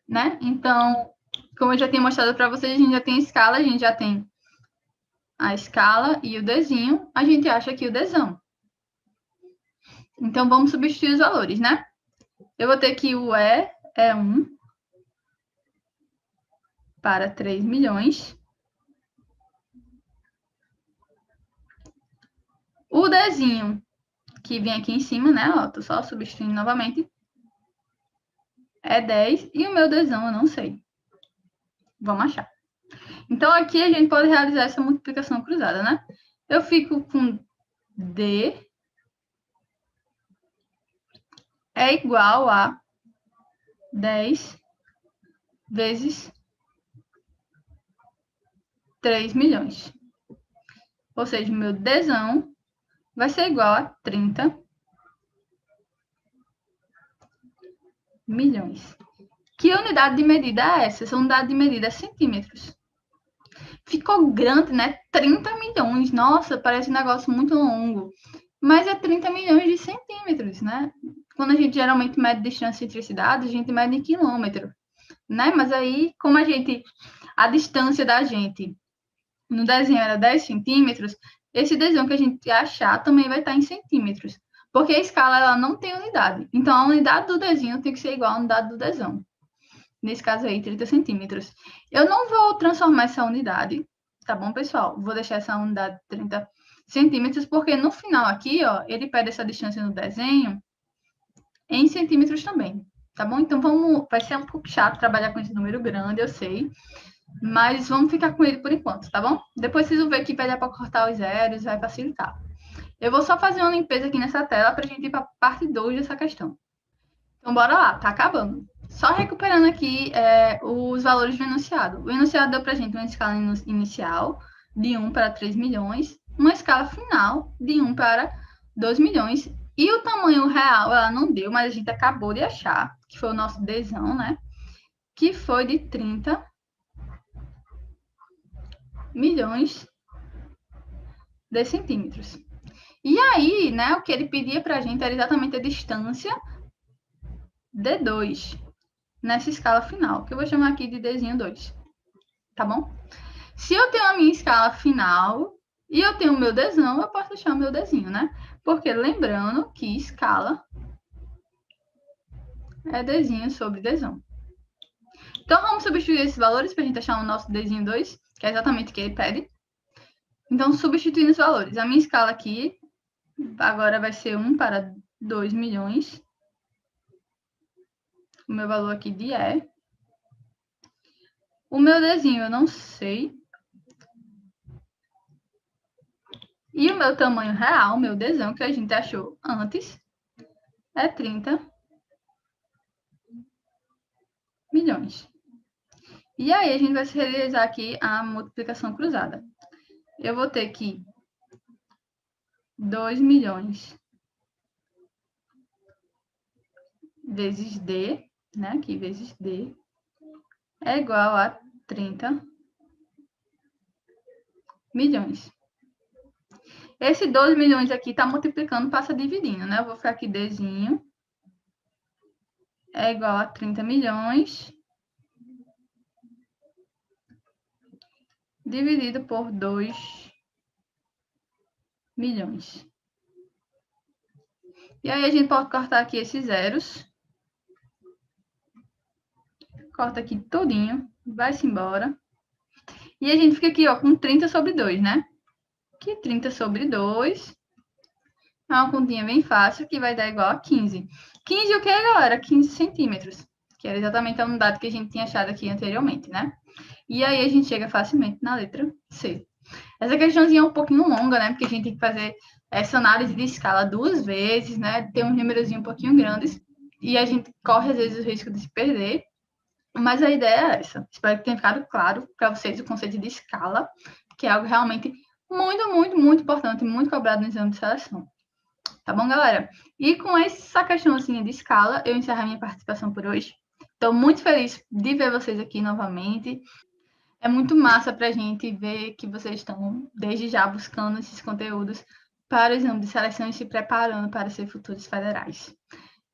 Né? Então, como eu já tinha mostrado para vocês, a gente já tem a escala, a gente já tem a escala e o desenho, a gente acha aqui o desão. Então, vamos substituir os valores, né? Eu vou ter que o E é 1 para 3 milhões. O desenho, que vem aqui em cima, né? Ó, tô só substituindo novamente. É 10 e o meu desão eu não sei. Vamos achar. Então, aqui a gente pode realizar essa multiplicação cruzada, né? Eu fico com D é igual a 10 vezes 3 milhões. Ou seja, o meu Dzão vai ser igual a 30 milhões. Que unidade de medida é essa? Essa unidade de medida é centímetros. Ficou grande, né? 30 milhões. Nossa, parece um negócio muito longo. Mas é 30 milhões de centímetros, né? Quando a gente geralmente mede distância entre cidades, a gente mede em quilômetro, né? Mas aí, como a distância da gente no desenho era 10 centímetros, esse desenho que a gente achar também vai estar em centímetros. Porque a escala ela não tem unidade. Então, a unidade do desenho tem que ser igual à unidade do desenho. Nesse caso aí, 30 centímetros. Eu não vou transformar essa unidade, tá bom, pessoal? Vou deixar essa unidade de 30 centímetros, porque no final aqui, ó, ele pede essa distância no desenho em centímetros também, tá bom? Então, vai ser um pouco chato trabalhar com esse número grande, eu sei, mas vamos ficar com ele por enquanto, tá bom? Depois vocês vão ver que vai dar para cortar os zeros, vai facilitar. Eu vou só fazer uma limpeza aqui nessa tela para a gente ir para a parte 2 dessa questão. Então, bora lá, tá acabando. Só recuperando aqui os valores do enunciado. O enunciado deu para a gente uma escala inicial de 1 para 3 milhões, uma escala final de 1 para 2 milhões, e o tamanho real ela não deu, mas a gente acabou de achar, que foi o nosso Dzão, né? Que foi de 30 milhões de centímetros. E aí, né, o que ele pedia para a gente era exatamente a distância D2 nessa escala final, que eu vou chamar aqui de Dzinho 2, tá bom? Se eu tenho a minha escala final e eu tenho o meu Dzão, eu posso deixar o meu Dzinho, né? Porque lembrando que escala é Dzinho sobre Dzão. Então, vamos substituir esses valores para a gente achar o nosso Dzinho 2, que é exatamente o que ele pede. Então, substituindo os valores. A minha escala aqui agora vai ser 1 para 2 milhões. O meu valor aqui de E. O meu Dzinho eu não sei. E o meu tamanho real, o meu Dzão, que a gente achou antes, é 30 milhões. E aí, a gente vai realizar aqui a multiplicação cruzada. eu vou ter que 2 milhões vezes D, né? Aqui vezes D, é igual a 30 milhões. Esse 12 milhões aqui está multiplicando, passa dividindo, né? Eu vou ficar aqui Dzinho. É igual a 30 milhões dividido por 2 milhões. E aí a gente pode cortar aqui esses zeros. Corta aqui todinho, vai-se embora. E a gente fica aqui, ó, com 30 sobre 2, né? Que 30 sobre 2 é uma continha bem fácil, que vai dar igual a 15. 15 o que, galera? 15 centímetros, que era exatamente a unidade que a gente tinha achado aqui anteriormente, né? E aí a gente chega facilmente na letra C. Essa questãozinha é um pouquinho longa, né? Porque a gente tem que fazer essa análise de escala 2 vezes, né? Tem uns números um pouquinho grandes. E a gente corre, às vezes, o risco de se perder. Mas a ideia é essa. Espero que tenha ficado claro para vocês o conceito de escala, que é algo realmente muito, muito, muito importante, muito cobrado no exame de seleção. Tá bom, galera? E com essa questãozinha de escala, eu encerro a minha participação por hoje. Estou muito feliz de ver vocês aqui novamente. É muito massa para a gente ver que vocês estão, desde já, buscando esses conteúdos para o exame de seleção e se preparando para ser futuros federais.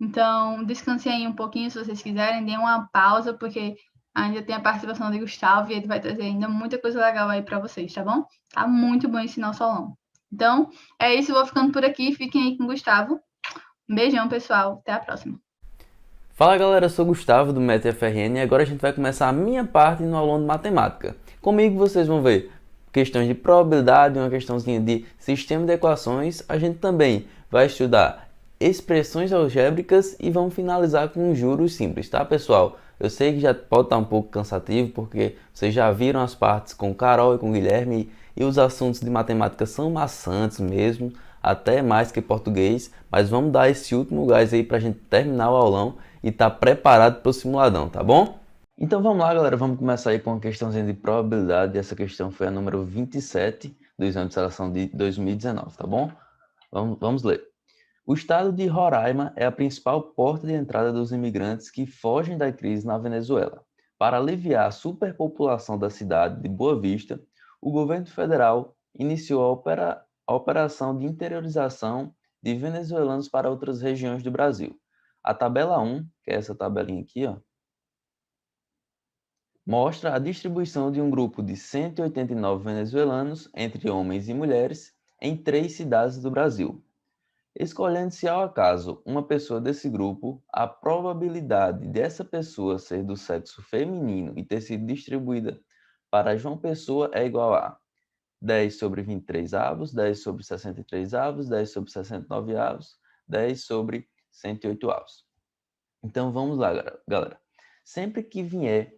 Então, descansem aí um pouquinho, se vocês quiserem, deem uma pausa, porque ainda tem a participação de Gustavo e ele vai trazer ainda muita coisa legal aí para vocês, tá bom? Tá muito bom esse nosso aulão. Então, é isso, eu vou ficando por aqui, fiquem aí com o Gustavo. Um beijão, pessoal, até a próxima. Fala galera, eu sou o Gustavo do MetaFRN e agora a gente vai começar a minha parte no aulão de matemática. Comigo vocês vão ver questões de probabilidade, uma questãozinha de sistema de equações, a gente também vai estudar expressões algébricas e vamos finalizar com juros simples, tá pessoal? Eu sei que já pode estar um pouco cansativo porque vocês já viram as partes com Carol e com Guilherme e os assuntos de matemática são maçantes mesmo, até mais que português, mas vamos dar esse último gás aí para a gente terminar o aulão e estar preparado para o simuladão, tá bom? Então vamos lá, galera, vamos começar aí com uma questãozinha de probabilidade. Essa questão foi a número 27 do exame de seleção de 2019, tá bom? Vamos ler. O estado de Roraima é a principal porta de entrada dos imigrantes que fogem da crise na Venezuela. Para aliviar a superpopulação da cidade de Boa Vista, o governo federal iniciou a operação de interiorização de venezuelanos para outras regiões do Brasil. A tabela 1, que é essa tabelinha aqui, ó, mostra a distribuição de um grupo de 189 venezuelanos, entre homens e mulheres, em 3 cidades do Brasil. Escolhendo-se ao acaso uma pessoa desse grupo, a probabilidade dessa pessoa ser do sexo feminino e ter sido distribuída para João Pessoa é igual a 10 sobre 23 avos, 10 sobre 63 avos, 10 sobre 69 avos, 10 sobre 108 avos. Então vamos lá, galera. Sempre que vier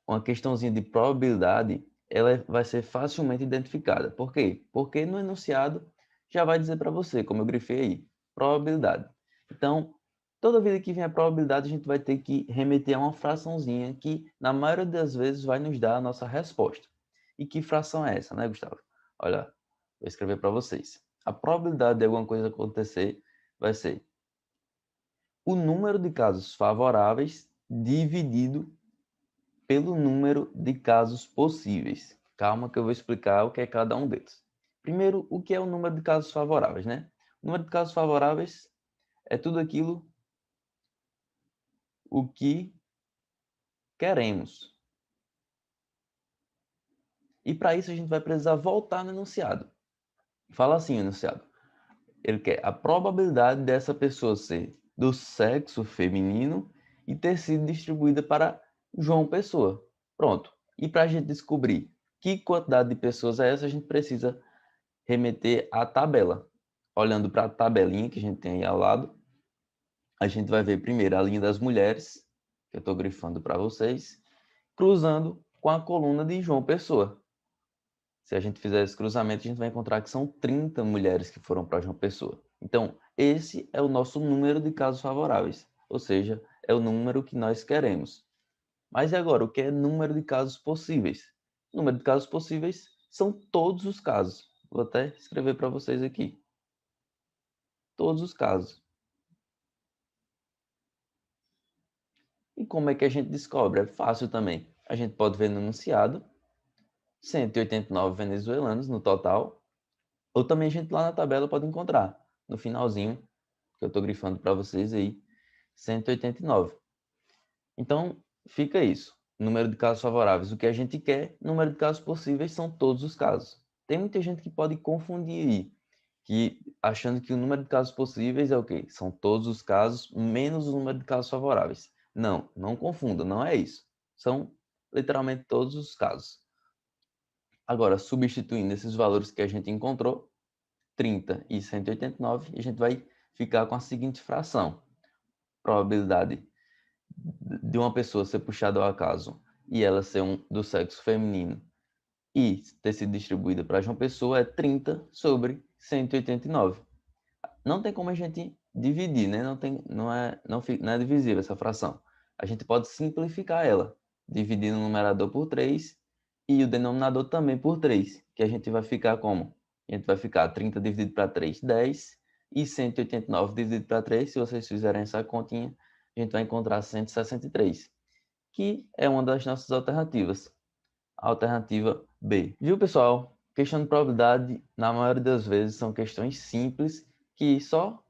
uma questãozinha de probabilidade, ela vai ser facilmente identificada. Por quê? Porque no enunciado já vai dizer para você, como eu grifei aí, probabilidade. Então, toda vez que vier a probabilidade, a gente vai ter que remeter a uma fraçãozinha que, na maioria das vezes, vai nos dar a nossa resposta. E que fração é essa, né, Gustavo? Olha, vou escrever para vocês. A probabilidade de alguma coisa acontecer vai ser o número de casos favoráveis dividido pelo número de casos possíveis. Calma que eu vou explicar o que é cada um deles. Primeiro, o que é o número de casos favoráveis, né? O número de casos favoráveis é tudo aquilo o que queremos. E para isso a gente vai precisar voltar no enunciado. Fala assim o enunciado. Ele quer a probabilidade dessa pessoa ser do sexo feminino e ter sido distribuída para João Pessoa. Pronto. E para a gente descobrir que quantidade de pessoas é essa, a gente precisa remeter à tabela. Olhando para a tabelinha que a gente tem aí ao lado, a gente vai ver primeiro a linha das mulheres, que eu estou grifando para vocês, cruzando com a coluna de João Pessoa. Se a gente fizer esse cruzamento, a gente vai encontrar que são 30 mulheres que foram para João Pessoa. Então, esse é o nosso número de casos favoráveis, ou seja, é o número que nós queremos. Mas e agora, o que é número de casos possíveis? O número de casos possíveis são todos os casos. Vou até escrever para vocês aqui. Todos os casos. E como é que a gente descobre? É fácil também. A gente pode ver no enunciado 189 venezuelanos no total, ou também a gente lá na tabela pode encontrar, no finalzinho, que eu estou grifando para vocês aí, 189. Então, fica isso. Número de casos favoráveis, o que a gente quer, número de casos possíveis são todos os casos. Tem muita gente que pode confundir aí, que achando que o número de casos possíveis é o quê? São todos os casos menos o número de casos favoráveis. Não, não confunda, não é isso. São literalmente todos os casos. Agora, substituindo esses valores que a gente encontrou, 30 e 189, a gente vai ficar com a seguinte fração. Probabilidade de uma pessoa ser puxada ao acaso e ela ser do sexo feminino e ter sido distribuída para João Pessoa é 30 sobre 189. Não tem como a gente dividir, né? Não é divisível essa fração. A gente pode simplificar ela, dividindo o numerador por 3 e o denominador também por 3, que a gente vai ficar como? A gente vai ficar 30 dividido para 3, 10, e 189 dividido para 3, se vocês fizerem essa continha, a gente vai encontrar 163, que é uma das nossas alternativas. A alternativa B. Viu, pessoal? Questão de probabilidade, na maioria das vezes, são questões simples que só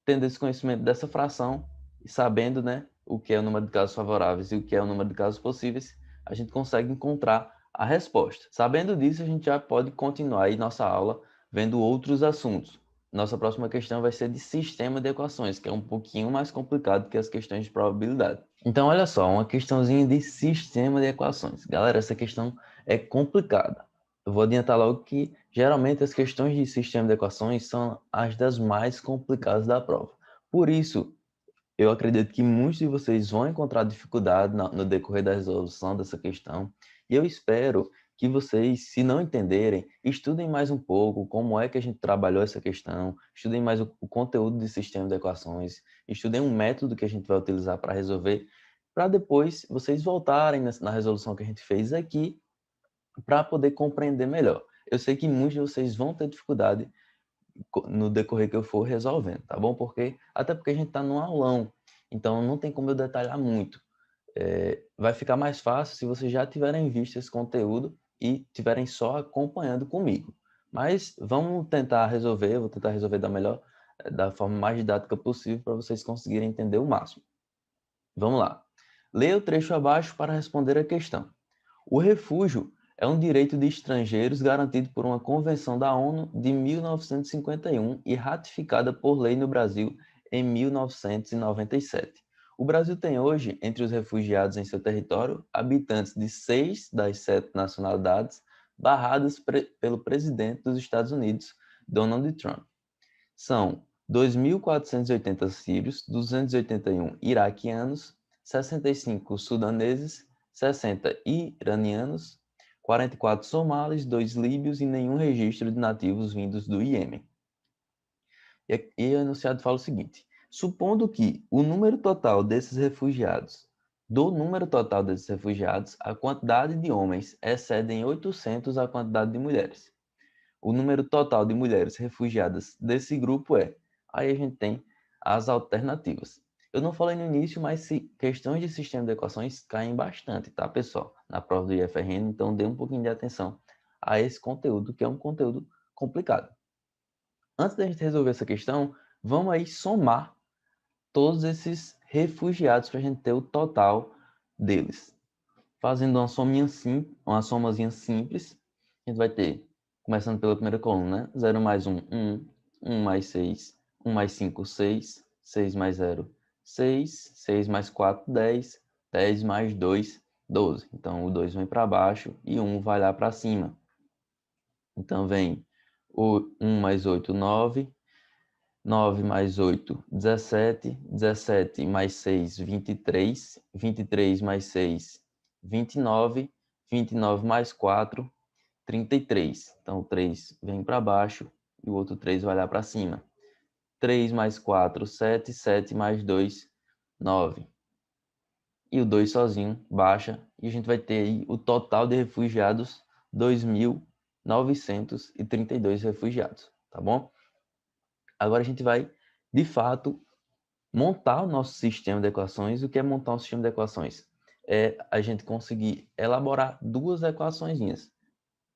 tendo esse conhecimento dessa fração e sabendo, né, o que é o número de casos favoráveis e o que é o número de casos possíveis, a gente consegue encontrar a resposta. Sabendo disso, a gente já pode continuar aí nossa aula vendo outros assuntos. Nossa próxima questão vai ser de sistema de equações, que é um pouquinho mais complicado que as questões de probabilidade. Então, olha só, uma questãozinha de sistema de equações. Galera, essa questão é complicada. Eu vou adiantar logo que geralmente as questões de sistema de equações são as das mais complicadas da prova. Por isso, eu acredito que muitos de vocês vão encontrar dificuldade no decorrer da resolução dessa questão. E eu espero que vocês, se não entenderem, estudem mais um pouco como é que a gente trabalhou essa questão, estudem mais o conteúdo de sistema de equações, estudem um método que a gente vai utilizar para resolver, para depois vocês voltarem na resolução que a gente fez aqui para poder compreender melhor. Eu sei que muitos de vocês vão ter dificuldade no decorrer que eu for resolvendo, tá bom? Até porque a gente está num aulão, então não tem como eu detalhar muito. Vai ficar mais fácil se vocês já tiverem visto esse conteúdo e tiverem só acompanhando comigo. Mas vamos tentar resolver, vou tentar resolver da forma mais didática possível para vocês conseguirem entender o máximo. Vamos lá. Leia o trecho abaixo para responder a questão. O refúgio é um direito de estrangeiros garantido por uma convenção da ONU de 1951 e ratificada por lei no Brasil em 1997. O Brasil tem hoje, entre os refugiados em seu território, habitantes de 6 das 7 nacionalidades barradas pelo presidente dos Estados Unidos, Donald Trump. São 2.480 sírios, 281 iraquianos, 65 sudaneses, 60 iranianos, 44 somalis, 2 líbios e nenhum registro de nativos vindos do Iêmen. E o enunciado fala o seguinte: supondo que o número total desses refugiados, a quantidade de homens excede em 800 a quantidade de mulheres. O número total de mulheres refugiadas desse grupo é. Aí a gente tem as alternativas. Eu não falei no início, mas questões de sistema de equações caem bastante, tá, pessoal? Na prova do IFRN, então dê um pouquinho de atenção a esse conteúdo, que é um conteúdo complicado. Antes da gente resolver essa questão, vamos aí somar todos esses refugiados para a gente ter o total deles. Fazendo uma somazinha simples, a gente vai ter, começando pela primeira coluna, né? 0 mais 1, 1, 1 mais 6, 1 mais 5, 6, 6 mais 0, 6, 6 mais 4, 10, 10 mais 2, 12. Então, o 2 vem para baixo e o 1 vai lá para cima. Então, vem o 1 mais 8, 9, 9 mais 8, 17, 17 mais 6, 23, 23 mais 6, 29, 29 mais 4, 33. Então, o 3 vem para baixo e o outro 3 vai lá para cima. 3 mais 4, 7, 7 mais 2, 9. E o 2 sozinho baixa e a gente vai ter aí o total de refugiados, 2.000 2.932 refugiados, tá bom? Agora a gente vai, de fato, montar o nosso sistema de equações. O que é montar um sistema de equações? É a gente conseguir elaborar duas equaçõezinhas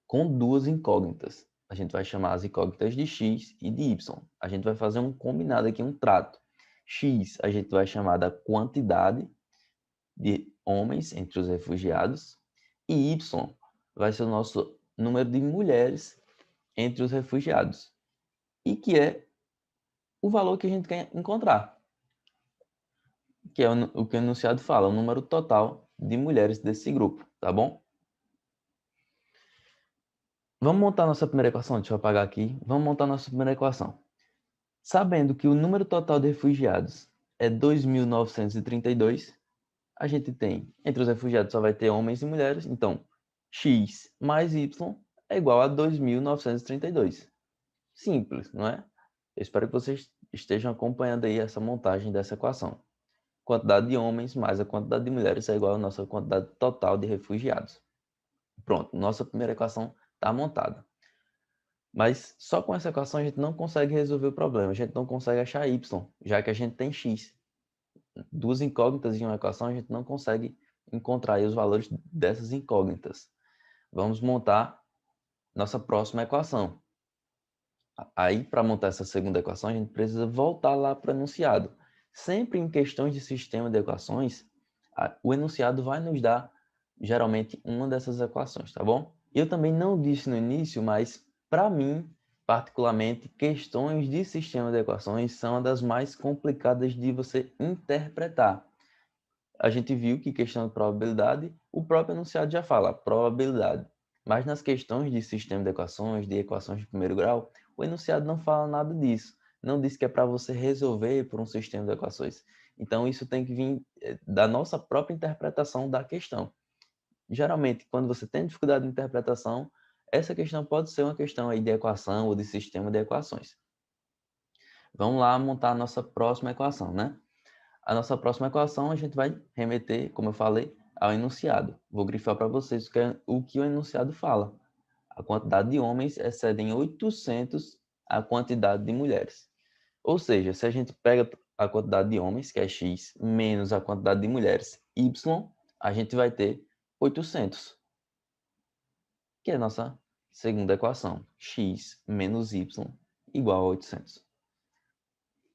com duas incógnitas. A gente vai chamar as incógnitas de x e de y. A gente vai fazer um combinado aqui, um trato. X a gente vai chamar da quantidade de homens entre os refugiados e y vai ser o nosso número de mulheres entre os refugiados, e que é o valor que a gente quer encontrar, que é o que o enunciado fala, o número total de mulheres desse grupo, tá bom? Vamos montar nossa primeira equação? Deixa eu apagar aqui. Vamos montar nossa primeira equação. Sabendo que o número total de refugiados é 2.932, a gente tem, entre os refugiados só vai ter homens e mulheres, então x mais y é igual a 2.932. Simples, não é? Eu espero que vocês estejam acompanhando aí essa montagem dessa equação. Quantidade de homens mais a quantidade de mulheres é igual à nossa quantidade total de refugiados. Pronto, nossa primeira equação está montada. Mas só com essa equação a gente não consegue resolver o problema, a gente não consegue achar y, já que a gente tem x. Duas incógnitas em uma equação, a gente não consegue encontrar aí os valores dessas incógnitas. Vamos montar nossa próxima equação. Aí, para montar essa segunda equação, a gente precisa voltar lá para o enunciado. Sempre em questões de sistema de equações, o enunciado vai nos dar, geralmente, uma dessas equações, tá bom? Eu também não disse no início, mas, para mim, particularmente, questões de sistema de equações são uma das mais complicadas de você interpretar. A gente viu que questão de probabilidade, o próprio enunciado já fala, probabilidade. Mas nas questões de sistema de equações de primeiro grau, o enunciado não fala nada disso. Não diz que é para você resolver por um sistema de equações. Então, isso tem que vir da nossa própria interpretação da questão. Geralmente, quando você tem dificuldade de interpretação, essa questão pode ser uma questão aí de equação ou de sistema de equações. Vamos lá montar a nossa próxima equação, né? A nossa próxima equação a gente vai remeter, como eu falei, ao enunciado. Vou grifar para vocês o que o enunciado fala. A quantidade de homens excede em 800 a quantidade de mulheres. Ou seja, se a gente pega a quantidade de homens, que é x, menos a quantidade de mulheres, y, a gente vai ter 800, que é a nossa segunda equação. X menos y igual a 800.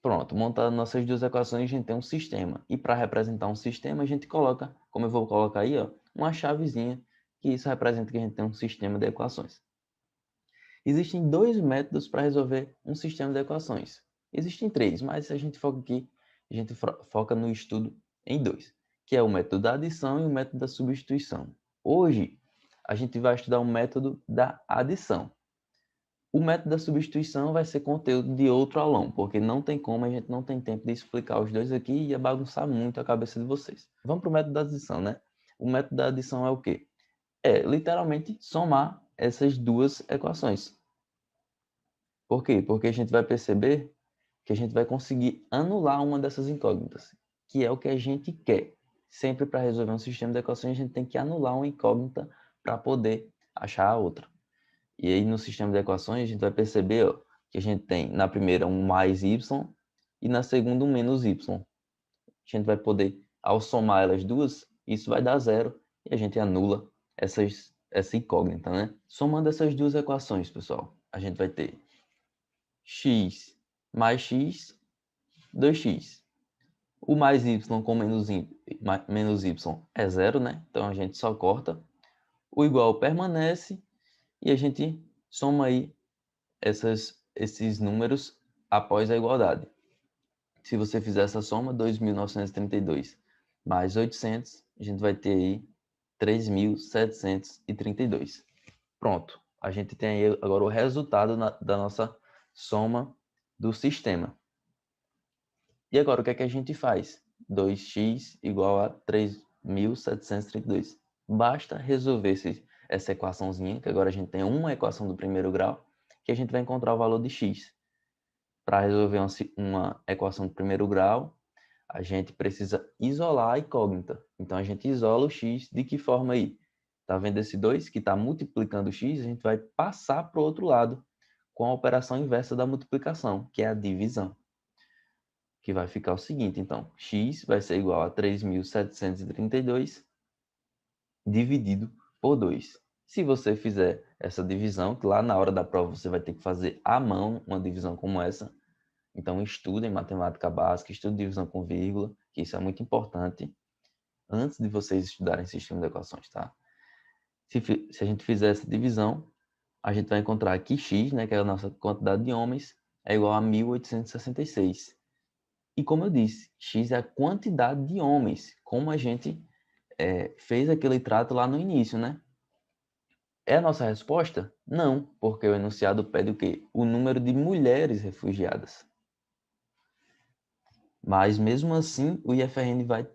Pronto, montando nossas duas equações, a gente tem um sistema. E para representar um sistema, a gente coloca, como eu vou colocar aí, ó, uma chavezinha, que isso representa que a gente tem um sistema de equações. Existem dois métodos para resolver um sistema de equações. Existem três, mas a gente foca aqui, a gente foca no estudo em dois, que é o método da adição e o método da substituição. Hoje, a gente vai estudar o método da adição. O método da substituição vai ser conteúdo de outro aulão, porque não tem como, a gente não tem tempo de explicar os dois aqui e ia bagunçar muito a cabeça de vocês. Vamos para o método da adição, né? O método da adição é o quê? É literalmente somar essas duas equações. Por quê? Porque a gente vai perceber que a gente vai conseguir anular uma dessas incógnitas, que é o que a gente quer. Sempre para resolver um sistema de equações, a gente tem que anular uma incógnita para poder achar a outra. E aí no sistema de equações a gente vai perceber, ó, que a gente tem na primeira um mais y e na segunda um menos y. A gente vai poder, ao somar elas duas, isso vai dar zero e a gente anula essa incógnita, né? Somando essas duas equações, pessoal, a gente vai ter x mais x, 2x. O mais y com menos y é zero, né? Então a gente só corta. O igual permanece e a gente soma aí esses números após a igualdade. Se você fizer essa soma, 2.932 mais 800, a gente vai ter aí 3.732. Pronto, a gente tem aí agora o resultado da nossa soma do sistema. E agora o que é que a gente faz? 2x igual a 3.732. Basta resolver essa equaçãozinha, que agora a gente tem uma equação do primeiro grau, que a gente vai encontrar o valor de x. Para resolver uma equação de primeiro grau, a gente precisa isolar a incógnita. Então, a gente isola o x de que forma aí? Tá vendo esse 2 que está multiplicando o x? A gente vai passar para o outro lado com a operação inversa da multiplicação, que é a divisão. Que vai ficar o seguinte, então, x vai ser igual a 3.732 dividido por 2. Se você fizer essa divisão, que lá na hora da prova você vai ter que fazer à mão uma divisão como essa, então estudem matemática básica, estudem divisão com vírgula, que isso é muito importante, antes de vocês estudarem sistema de equações, tá? Se a gente fizer essa divisão, a gente vai encontrar que x, né, que é a nossa quantidade de homens, é igual a 1.866. E como eu disse, x é a quantidade de homens, como a gente fez aquele trato lá no início, né? É a nossa resposta? Não, porque o enunciado pede o quê? O número de mulheres refugiadas. Mas mesmo assim, o IFRN vai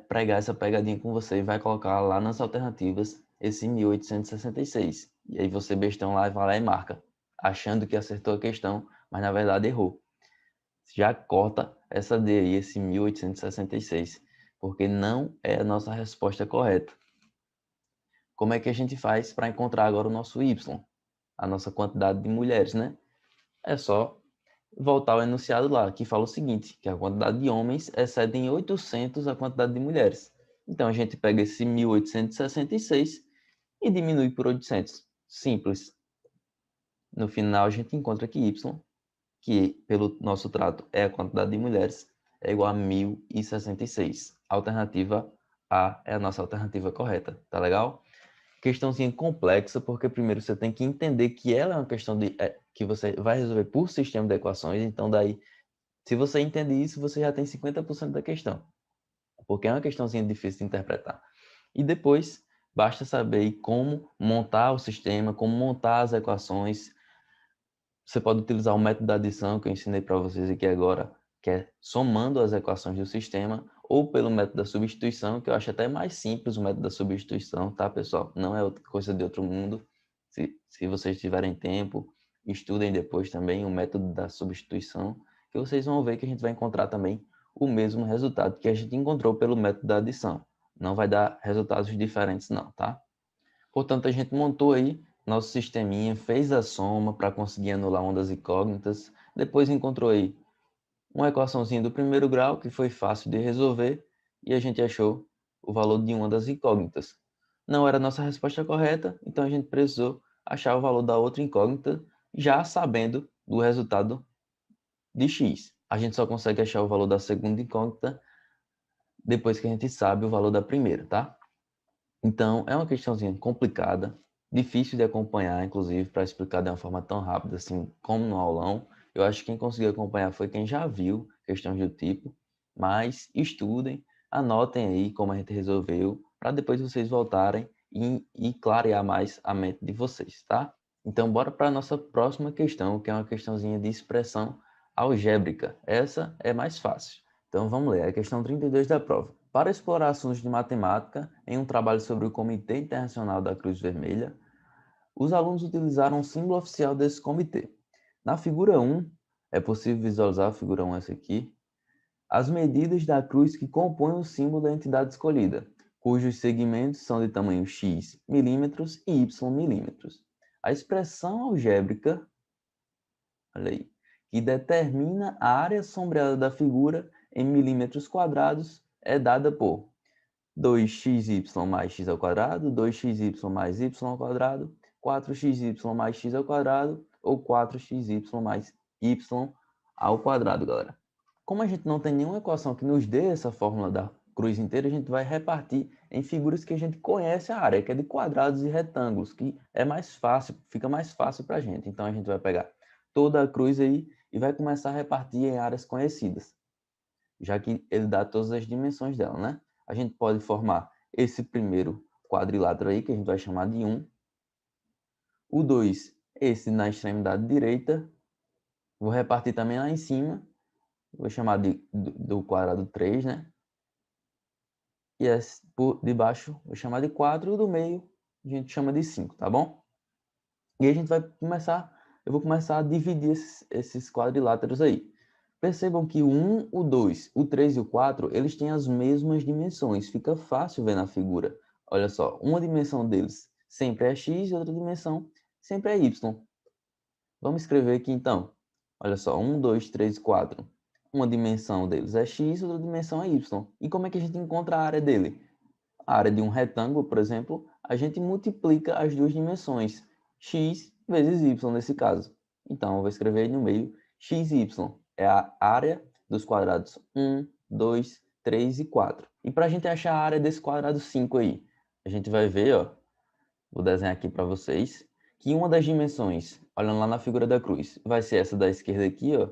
pregar essa pegadinha com você e vai colocar lá nas alternativas esse 1866. E aí você bestão lá e vai lá e marca, achando que acertou a questão, mas na verdade errou. Já corta essa D aí, esse 1866, porque não é a nossa resposta correta. Como é que a gente faz para encontrar agora o nosso Y? A nossa quantidade de mulheres, né? É só voltar ao enunciado lá, que fala o seguinte, que a quantidade de homens excede em 800 a quantidade de mulheres. Então a gente pega esse 1866 e diminui por 800. Simples. No final a gente encontra que Y, que pelo nosso trato é a quantidade de mulheres, é igual a 1066. A alternativa A é a nossa alternativa correta, tá legal? Questãozinha complexa, porque primeiro você tem que entender que ela é uma questão que você vai resolver por sistema de equações, então daí, se você entender isso, você já tem 50% da questão, porque é uma questãozinha difícil de interpretar. E depois, basta saber como montar o sistema, como montar as equações. Você pode utilizar o método da adição, que eu ensinei para vocês aqui agora, que é somando as equações do sistema, ou pelo método da substituição, que eu acho até mais simples o método da substituição, tá, pessoal? Não é outra coisa de outro mundo. Se vocês tiverem tempo, estudem depois também o método da substituição, que vocês vão ver que a gente vai encontrar também o mesmo resultado que a gente encontrou pelo método da adição. Não vai dar resultados diferentes não, tá? Portanto, a gente montou aí nosso sisteminha, fez a soma para conseguir anular ondas incógnitas, depois encontrou aí uma equaçãozinha do primeiro grau que foi fácil de resolver e a gente achou o valor de uma das incógnitas. Não era a nossa resposta correta, então a gente precisou achar o valor da outra incógnita já sabendo do resultado de x. A gente só consegue achar o valor da segunda incógnita depois que a gente sabe o valor da primeira, tá? Então, é uma questãozinha complicada, difícil de acompanhar, inclusive, para explicar de uma forma tão rápida assim como no aulão. Eu acho que quem conseguiu acompanhar foi quem já viu questões do tipo, mas estudem, anotem aí como a gente resolveu, para depois vocês voltarem e clarear mais a mente de vocês, tá? Então, bora para a nossa próxima questão, que é uma questãozinha de expressão algébrica. Essa é mais fácil. Então, vamos ler a questão 32 da prova. Para explorar assuntos de matemática em um trabalho sobre o Comitê Internacional da Cruz Vermelha, os alunos utilizaram o símbolo oficial desse comitê. Na figura 1, é possível visualizar a figura 1 essa aqui, as medidas da cruz que compõem o símbolo da entidade escolhida, cujos segmentos são de tamanho x milímetros e y milímetros. A expressão algébrica, olha aí, que determina a área sombreada da figura em milímetros quadrados é dada por 2xy mais x ao quadrado, 2xy mais y ao quadrado, 4xy mais x ao quadrado ou 4xy mais y ao quadrado, galera. Como a gente não tem nenhuma equação que nos dê essa fórmula da cruz inteira, a gente vai repartir em figuras que a gente conhece a área, que é de quadrados e retângulos, que é mais fácil, fica mais fácil para a gente. Então a gente vai pegar toda a cruz aí e vai começar a repartir em áreas conhecidas, já que ele dá todas as dimensões dela, né? A gente pode formar esse primeiro quadrilátero aí, que a gente vai chamar de 1. O 2, esse na extremidade direita. Vou repartir também lá em cima. Vou chamar do quadrado 3, né? E esse por debaixo vou chamar de 4. E o do meio a gente chama de 5, tá bom? E aí a gente vai começar, eu vou começar a dividir esses quadriláteros aí. Percebam que o 1, o 2, o 3 e o 4, eles têm as mesmas dimensões. Fica fácil ver na figura. Olha só, uma dimensão deles sempre é x e outra dimensão sempre é y. Vamos escrever aqui então. Olha só, 1, 2, 3, 4. Uma dimensão deles é x, outra dimensão é y. E como é que a gente encontra a área dele? A área de um retângulo, por exemplo, a gente multiplica as duas dimensões, x vezes y nesse caso. Então, eu vou escrever aí no meio, xy é a área dos quadrados 1, 2, 3 e 4. E para a gente achar a área desse quadrado 5 aí, a gente vai ver, ó, vou desenhar aqui para vocês, que uma das dimensões, olhando lá na figura da cruz, vai ser essa da esquerda aqui, ó,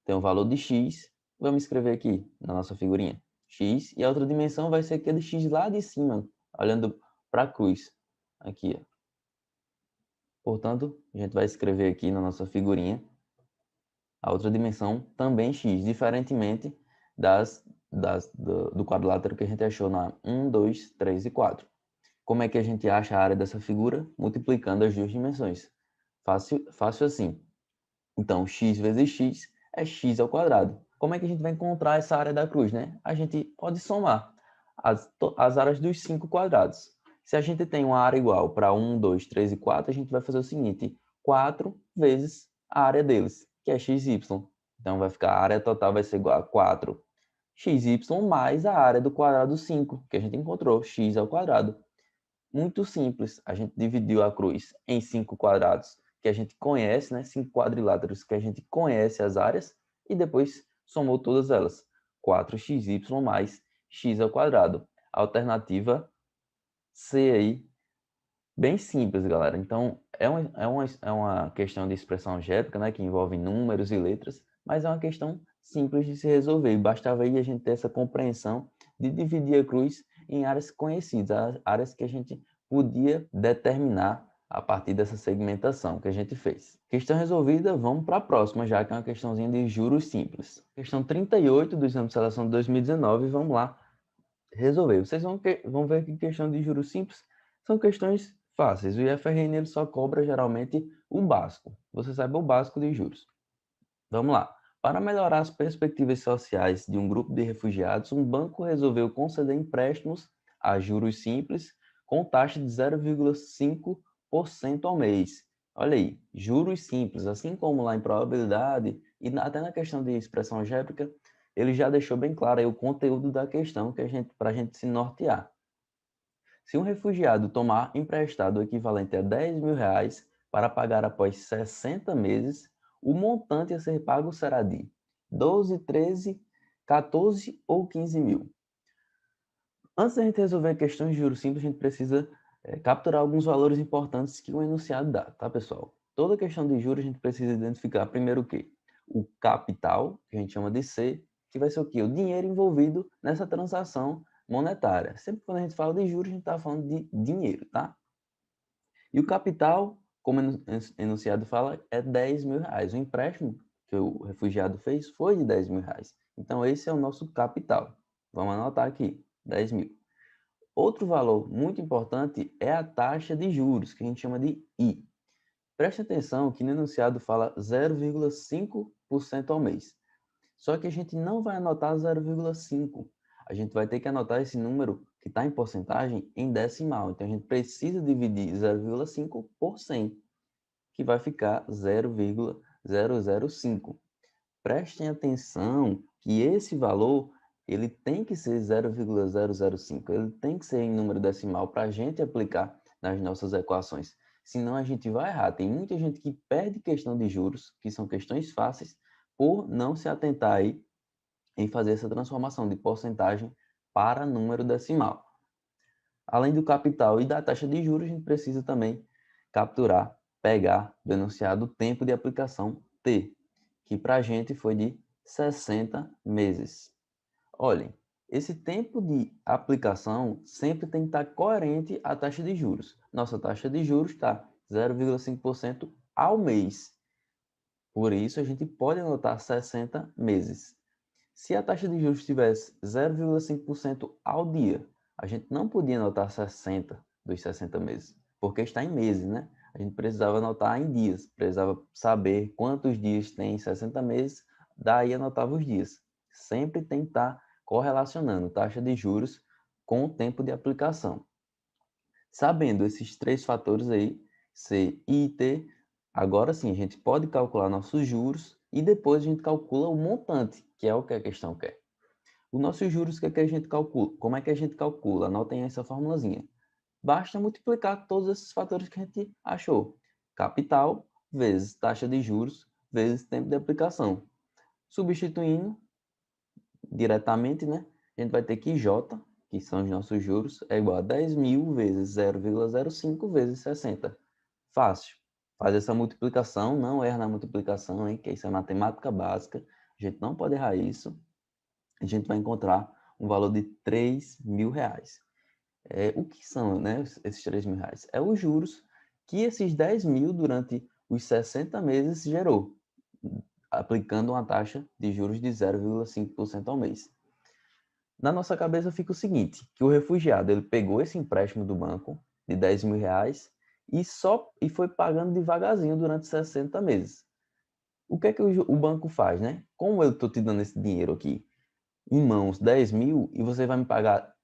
tem um valor de x, vamos escrever aqui na nossa figurinha, x, e a outra dimensão vai ser aquele x lá de cima, olhando para a cruz, aqui, ó. Portanto, a gente vai escrever aqui na nossa figurinha a outra dimensão também x, diferentemente do quadrilátero que a gente achou na 1, 2, 3 e 4. Como é que a gente acha a área dessa figura? Multiplicando as duas dimensões. Fácil, fácil assim. Então, x vezes x é x ao quadrado. Como é que a gente vai encontrar essa área da cruz, né? A gente pode somar as áreas dos 5 quadrados. Se a gente tem uma área igual para 1, 2, 3 e 4, a gente vai fazer o seguinte, 4 vezes a área deles, que é xy. Então, vai ficar a área total vai ser igual a 4xy mais a área do quadrado 5, que a gente encontrou, x ao quadrado. Muito simples, a gente dividiu a cruz em 5 quadrados que a gente conhece, né? 5 quadriláteros que a gente conhece as áreas e depois somou todas elas. 4xy mais x ao quadrado. Alternativa C aí, bem simples, galera. Então, é uma questão de expressão algébrica, né? Que envolve números e letras, mas é uma questão simples de se resolver. Bastava aí a gente ter essa compreensão de dividir a cruz em áreas conhecidas, áreas que a gente podia determinar a partir dessa segmentação que a gente fez. Questão resolvida, vamos para a próxima, já que é uma questãozinha de juros simples. Questão 38 do exame de seleção de 2019, vamos lá resolver. Vocês vão ver que questão de juros simples são questões fáceis. O IFRN ele só cobra geralmente o básico. Você sabe o básico de juros. Vamos lá. Para melhorar as perspectivas sociais de um grupo de refugiados, um banco resolveu conceder empréstimos a juros simples com taxa de 0,5% ao mês. Olha aí, juros simples, assim como lá em probabilidade e até na questão de expressão algébrica, ele já deixou bem claro aí o conteúdo da questão que para a gente se nortear. Se um refugiado tomar emprestado o equivalente a 10 mil reais para pagar após 60 meses, o montante a ser pago será de 12, 13, 14 ou 15 mil. Antes da gente resolver questões de juros simples, a gente precisa capturar alguns valores importantes que o enunciado dá, tá, pessoal? Toda questão de juros a gente precisa identificar primeiro o quê? O capital, que a gente chama de C, que vai ser o quê? O dinheiro envolvido nessa transação monetária. Sempre quando a gente fala de juros, a gente está falando de dinheiro, tá? E o capital, como o enunciado fala, é 10 mil reais. O empréstimo que o refugiado fez foi de 10 mil reais. Então, esse é o nosso capital. Vamos anotar aqui, 10 mil. Outro valor muito importante é a taxa de juros, que a gente chama de I. Preste atenção que no enunciado fala 0,5% ao mês. Só que a gente não vai anotar 0,5. A gente vai ter que anotar esse número que está em porcentagem em decimal. Então, a gente precisa dividir 0,5 por 100, que vai ficar 0,005. Prestem atenção que esse valor ele tem que ser 0,005. Ele tem que ser em número decimal para a gente aplicar nas nossas equações. Senão a gente vai errar. Tem muita gente que perde questão de juros, que são questões fáceis, por não se atentar aí em fazer essa transformação de porcentagem para número decimal. Além do capital e da taxa de juros, a gente precisa também capturar, pegar do enunciado o tempo de aplicação T, que para a gente foi de 60 meses. Olhem, esse tempo de aplicação sempre tem que estar coerente à taxa de juros. Nossa taxa de juros está 0,5% ao mês. Por isso, a gente pode anotar 60 meses. Se a taxa de juros estivesse 0,5% ao dia, a gente não podia anotar 60 dos 60 meses, porque está em meses, né? A gente precisava anotar em dias, precisava saber quantos dias tem em 60 meses, daí anotava os dias. Sempre tem que estar correlacionando taxa de juros com o tempo de aplicação. Sabendo esses três fatores aí, C, I e T, agora sim a gente pode calcular nossos juros e depois a gente calcula o montante, que é o que a questão quer. Os nossos juros, o que é que a gente calcula? Como é que a gente calcula? Anotem essa formulazinha. Basta multiplicar todos esses fatores que a gente achou. Capital vezes taxa de juros vezes tempo de aplicação. Substituindo diretamente, né? A gente vai ter que J, que são os nossos juros, é igual a 10.000 vezes 0,05 vezes 60. Fácil. Faz essa multiplicação, não erra na multiplicação, hein? Que isso é matemática básica. A gente não pode errar isso. A gente vai encontrar um valor de 3.000 reais. O que são, né, esses 3.000 reais? É os juros que esses 10.000 durante os 60 meses gerou, aplicando uma taxa de juros de 0,5% ao mês. Na nossa cabeça fica o seguinte, que o refugiado ele pegou esse empréstimo do banco de 10.000 reais e foi pagando devagarzinho durante 60 meses. O que é que o banco faz, né? Como eu estou te dando esse dinheiro aqui em mãos 10.000 e você vai me pagar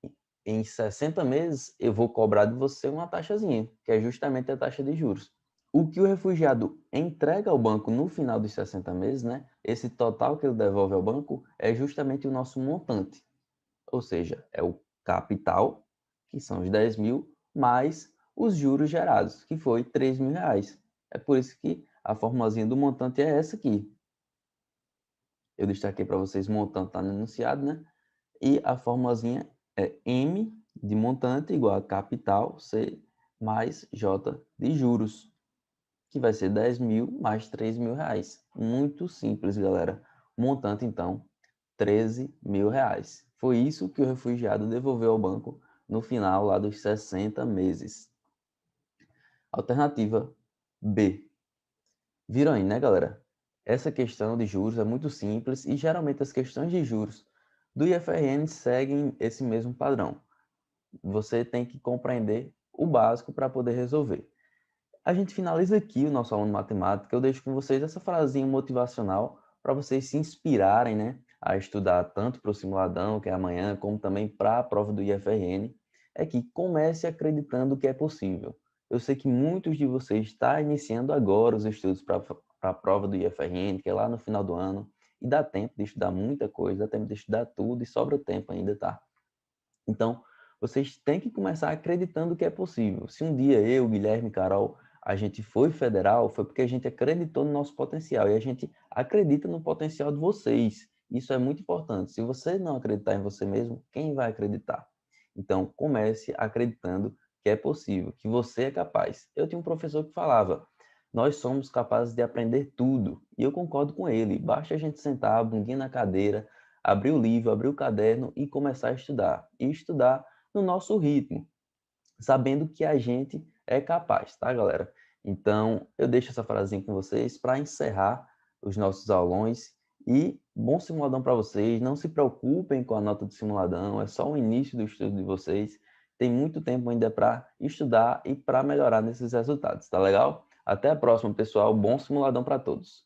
em 60 meses, eu vou cobrar de você uma taxazinha, que é justamente a taxa de juros. O que o refugiado entrega ao banco no final dos 60 meses, né? Esse total que ele devolve ao banco é justamente o nosso montante. Ou seja, é o capital, que são os 10.000, mais os juros gerados, que foi 3.000 reais. É por isso que a formulazinha do montante é essa aqui. Eu destaquei para vocês o montante está no enunciado, né? E a formulazinha é M de montante igual a capital C mais J de juros, que vai ser 10.000 mais 3.000 reais. Muito simples, galera. Montante, então, 13.000 reais. Foi isso que o refugiado devolveu ao banco no final lá dos 60 meses. Alternativa B. Viram aí, né, galera? Essa questão de juros é muito simples e geralmente as questões de juros do IFRN seguem esse mesmo padrão. Você tem que compreender o básico para poder resolver. A gente finaliza aqui o nosso aluno de matemática. Eu deixo com vocês essa frasinha motivacional para vocês se inspirarem, né, a estudar tanto para o simuladão, que é amanhã, como também para a prova do IFRN. É que comece acreditando que é possível. Eu sei que muitos de vocês estão iniciando agora os estudos para a prova do IFRN, que é lá no final do ano, e dá tempo de estudar muita coisa, dá tempo de estudar tudo e sobra tempo ainda, tá? Então, vocês têm que começar acreditando que é possível. Se um dia eu, Guilherme, Carol, a gente foi federal, foi porque a gente acreditou no nosso potencial e a gente acredita no potencial de vocês. Isso é muito importante. Se você não acreditar em você mesmo, quem vai acreditar? Então, comece acreditando que é possível, que você é capaz. Eu tinha um professor que falava: nós somos capazes de aprender tudo. E eu concordo com ele. Basta a gente sentar a bundinha na cadeira, abrir o livro, abrir o caderno e começar a estudar. E estudar no nosso ritmo, sabendo que a gente é capaz, tá, galera? Então, eu deixo essa frasinha com vocês para encerrar os nossos aulões e bom simuladão para vocês. Não se preocupem com a nota do simuladão, é só o início do estudo de vocês. Tem muito tempo ainda para estudar e para melhorar nesses resultados, tá legal? Até a próxima, pessoal. Bom simuladão para todos.